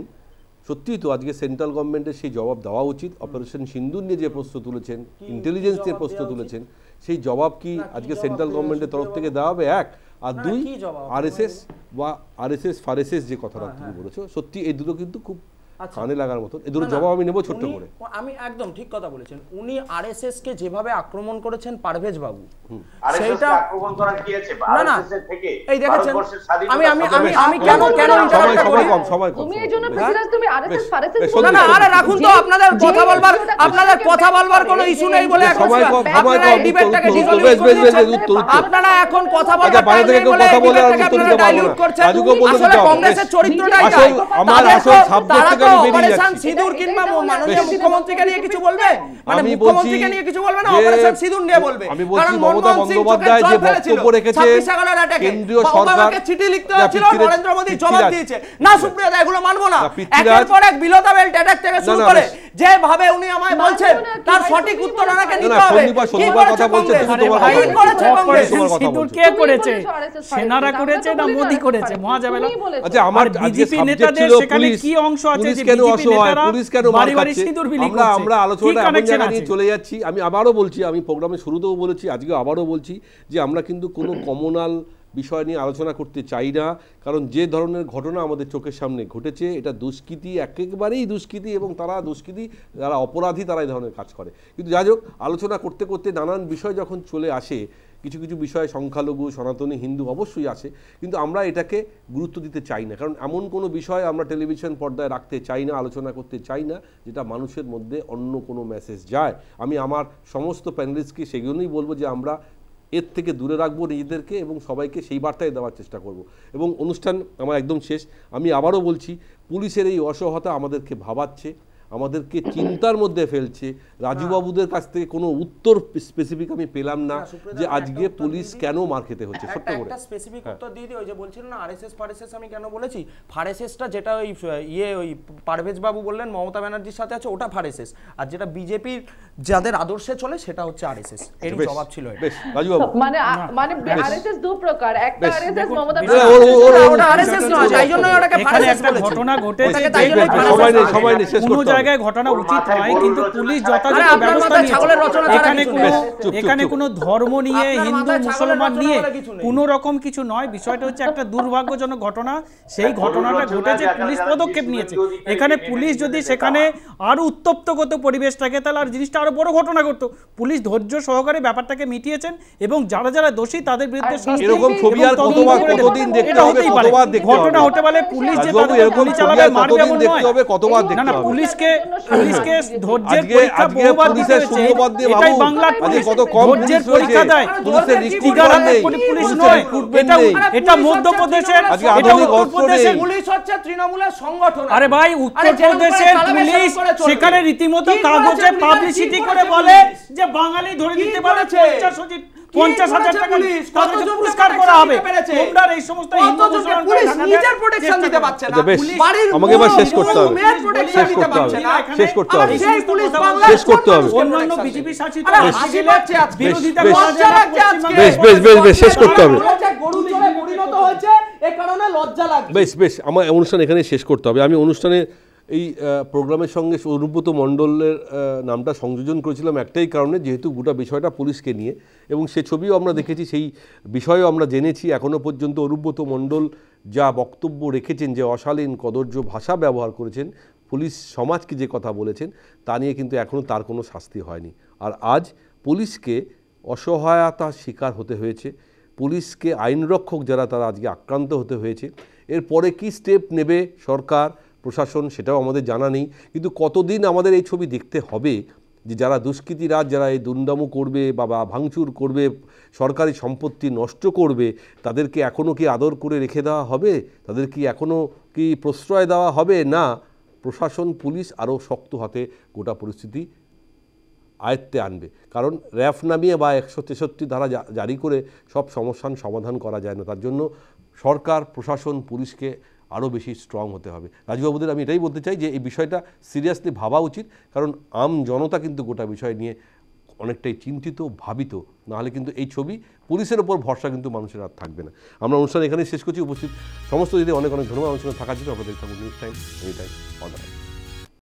Speaker 1: সত্যিই তো আজকে সেন্ট্রাল গভর্নমেন্টের সেই জবাব দেওয়া উচিত। অপারেশন সিন্দুর নিয়ে যে প্রশ্ন তুলেছেন, ইন্টেলিজেন্স নিয়ে প্রশ্ন তুলেছেন, সেই জবাব কি আজকে সেন্ট্রাল গভর্নমেন্টের তরফ থেকে দেওয়া হবে? এক। আর দুই, আরএসএস ফারেসেস যে কথাটা তুমি বলেছো, সত্যি এই দুটো কিন্তু খুব কানে লাগার মতো। এই দুটো জবাব আমি নেব ছোট্ট করে।
Speaker 3: আমি একদম ঠিক কথা বলেছেন। উনি আরএসএস কে যেভাবে আক্রমণ করেছেন পারভেজ বাবু,
Speaker 4: সেটা আক্রমণ করার কি আছে? আরএসএস থেকে
Speaker 3: এই দেখেন আমি কেন ইন্টারাপ্ট করি?
Speaker 7: তুমি এইজন্য পৃথ্বীরাজ তুমি আরএসএস ফারেসেস
Speaker 3: না আরে রাখুন তো, আপনাদের কথা বলবার কোনো ইস্যু নেই বলে
Speaker 1: সময়
Speaker 3: ডিবেটটাকে আপনারা এখন কথা বলতে
Speaker 1: ডাইলিউট
Speaker 3: করছেন। আসলে কংগ্রেসের চরিত্রটাই তাই।
Speaker 1: আমার আসল সাবজেক্ট থেকে
Speaker 3: অপারেশন সিঁদুর কিংবা মাননীয় মুখ্যমন্ত্রীকে নিয়ে কিছু বলবে, মানে মুখ্যমন্ত্রীকে নিয়ে কিছু বলবে না, অপারেশন সিঁদুর নিয়ে বলবে।
Speaker 1: আমি বলছি মমতা বন্দ্যোপাধ্যায় যে বক্তব্য রেখেছে কেন্দ্রীয় সরকার
Speaker 3: চিঠি লিখতে হয়েছিল, নরেন্দ্র মোদী জবাব দিয়েছে না। সুপ্রিয়া এগুলো মানবো না। একের পর এক বিলতা বেল্ট অ্যাটাক থেকে শুরু করে যেভাবে উনি আমায় বলছেন তার সঠিক উত্তর ওনাকে নিতে হবে।
Speaker 1: শনিবার কথা বলছেন,
Speaker 2: সিঁদুর কে করেছে? সেনারা করেছে না মোদি করেছে? মহাজামেলা।
Speaker 1: আচ্ছা, আমার
Speaker 2: বিজেপি নেতাদের সেখানে কি অংশ আছে যে বিজেপি নেতারা বাড়ি বাড়ি সিঁদুর বিলি করছে?
Speaker 1: আমরা আলোচনাটা এমন জায়গা নিয়ে চলে যাচ্ছি। আমি আবারও বলছি, আমি প্রোগ্রামের শুরুতেও বলেছি, আজকে আবারও বলছি যে আমরা কিন্তু কোনো কমনাল বিষয় নিয়ে আলোচনা করতে চাই না। কারণ যে ধরনের ঘটনা আমাদের চোখের সামনে ঘটেছে এটা দুষ্কৃতি, একেবারেই দুষ্কৃতি, এবং তারা দুষ্কৃতি, যারা অপরাধী তারা এই ধরনের কাজ করে। কিন্তু যাই হোক, আলোচনা করতে করতে নানান বিষয় যখন চলে আসে, কিছু কিছু বিষয় সংখ্যালঘু, সনাতনী, হিন্দু অবশ্যই আসে, কিন্তু আমরা এটাকে গুরুত্ব দিতে চাই না। কারণ এমন কোনো বিষয় আমরা টেলিভিশন পর্দায় রাখতে চাই না, আলোচনা করতে চাই না যেটা মানুষের মধ্যে অন্য কোনো মেসেজ যায়। আমি আমার সমস্ত প্যানেলিস্টকে সেগুলোই বলবো যে আমরা এর থেকে দূরে রাখবো নিজেদেরকে এবং সবাইকে সেই বার্তায় দেওয়ার চেষ্টা করব। এবং অনুষ্ঠান আমার একদম শেষ, আমি আবারও বলছি, পুলিশের এই অসহায়তা আমাদেরকে ভাবাচ্ছে, আমাদেরকে চিন্তার মধ্যে ফেলছে। রাজুবাবুদের কাছ থেকে কোনো উত্তর স্পেসিফিক আমি পেলাম না যে আজকে পুলিশ কেন মার খেতে হচ্ছে। ছোট্ট করে
Speaker 3: একটা স্পেসিফিক উত্তর দিয়ে দিই। ওই যে বলছিলেন না আরএসএস ফারএসএস, আমি কেন বলেছি ফারএসএসটা, যেটা ওই ওই পারভেজ বাবু বললেন মমতা ব্যানার্জির সাথে আছে, ওটা ফারএসএস। আর যেটা বিজেপির যাদের আদর্শে চলে সেটা হচ্ছে আরএসএস। এর জবাব ছিল এটা।
Speaker 1: বেশ রাজুবাবু,
Speaker 7: মানে আরএসএস দু প্রকার, একটা আরএসএস মমতা
Speaker 3: ওটা আরএসএস নয়, তাই জন্য ওটাকে ফারএসএস
Speaker 2: একটা
Speaker 3: বলেছে।
Speaker 2: ঘটনা ঘটেছে,
Speaker 1: সময় নেই, শেষ
Speaker 2: কোনো
Speaker 1: করতে
Speaker 2: জায়গায় ঘটনা উচিত হয়, কিন্তু পুলিশ যথাযথ ব্যবস্থা নিয়েছে। এখানে কোনো ধর্ম নিয়ে, হিন্দু মুসলমান নিয়ে কোনো রকম কিছু নয়। বিষয়টা হচ্ছে একটা দুর্ভাগ্যজনক ঘটনা, সেই ঘটনাটা ঘটেছে, পুলিশ পদক্ষেপ নিয়েছে। এখানে পুলিশ যদি সেখানে আরো উত্তপ্ত করতো পরিবেশটাকে, তাহলে আর জিনিসটা আরো বড় ঘটনা করতো। পুলিশ ধৈর্য সহকারে ব্যাপারটাকে মিটিয়েছেন এবং যারা যারা দোষী তাদের বিরুদ্ধে শাস্তি।
Speaker 1: এরকম ছবি আর কতদিন দেখতে হবে, কতবার দেখতে হবে?
Speaker 2: ঘটনা হতে পারে পুলিশ যে তাদের গুলি চালাবে, মারবে এমন নয়।
Speaker 1: কতবার দেখতে
Speaker 2: না,
Speaker 1: হবে?
Speaker 2: পুলিশকে ধৈর্যের পরীক্ষা বহুবার দিতে হয়েছে। এটাই বাংলার পুলিশ ধৈর্যের পরীক্ষা দেয়।
Speaker 1: পুলিশের
Speaker 2: পুলিশ নয়, এটা মধ্যপ্রদেশের, এটা উত্তরপ্রদেশের
Speaker 3: পুলিশ হচ্ছে তৃণমূলের সংগঠন।
Speaker 2: আরে ভাই, উত্তরপ্রদেশের পুলিশ সেখানে রীতিমতো কাগজে পাবলিসিটি করে বলে যে বাঙালি ধরে দিতে পারে 50,000 টাকা তাদেরকে পুরস্কার করা হবে। তোমরা এই সমস্ত হিন্দু মুসলমান
Speaker 3: পুলিশ নিজের প্রোটেকশন দিতে পারছে না।
Speaker 1: আমাকে এবার শেষ করতে হবে, শেষ করতে হবে,
Speaker 3: সেই পুলিশ বাংলা
Speaker 1: শেষ করতে হবে।
Speaker 2: অন্যান্য বিজেপি শাসিত
Speaker 3: বিরোধিতা
Speaker 1: বেশ শেষ করতে হবে।
Speaker 3: গরু চড়ে পরিণত হয়েছে, এই কারণে লজ্জা লাগছে।
Speaker 1: বেশ আমার অনুষ্ঠান এখানে শেষ করতে হবে। আমি অনুষ্ঠানে এই প্রোগ্রামের সঙ্গে অনুব্রত মণ্ডলের নামটা সংযোজন করেছিলাম একটাই কারণে, যেহেতু গোটা বিষয়টা পুলিশকে নিয়ে, এবং সে ছবিও আমরা দেখেছি, সেই বিষয়েও আমরা জেনেছি। এখনও পর্যন্ত অনুব্রত মণ্ডল যা বক্তব্য রেখেছেন, যে অশালীন কদর্য ভাষা ব্যবহার করেছেন, পুলিশ সমাজকে যে কথা বলেছেন, তা নিয়ে কিন্তু এখনও তার কোনো শাস্তি হয়নি। আর আজ পুলিশকে অসহায়তার শিকার হতে হয়েছে, পুলিশকে আইনরক্ষক যারা তারা আজকে আক্রান্ত হতে হয়েছে। এরপরে কি স্টেপ নেবে সরকার প্রশাসন সেটাও আমাদের জানা নেই। কিন্তু কতদিন আমাদের এই ছবি দেখতে হবে যে যারা দুষ্কৃতীরা, যারা এই দুর্নাম করবে বা ভাঙচুর করবে, সরকারি সম্পত্তি নষ্ট করবে, তাদেরকে এখনও কি আদর করে রেখে দেওয়া হবে? তাদের কি এখনও কি প্রশ্রয় দেওয়া হবে? না, প্রশাসন, পুলিশ আরও শক্ত হাতে গোটা পরিস্থিতি আয়ত্তে আনবে। কারণ র্যাফ নামিয়ে বা 163 ধারা জারি করে সব সমস্যার সমাধান করা যায় না। তার জন্য সরকার, প্রশাসন, পুলিশকে আরও বেশি স্ট্রং হতে হবে। রাজুবাবুদের আমি এটাই বলতে চাই যে এই বিষয়টা সিরিয়াসলি ভাবা উচিত, কারণ আম জনতা কিন্তু গোটা বিষয় নিয়ে অনেকটাই চিন্তিত, ভাবিত। নাহলে কিন্তু এই ছবি, পুলিশের ওপর ভরসা কিন্তু মানুষের আর থাকবে না। আমরা অনুষ্ঠান এখানে শেষ করছি। উপস্থিত সমস্ত দিদি অনেক ধন্যবাদ। অনুষ্ঠানে থাকার জন্য আপনাদের থাকুন news time, any time, all the time.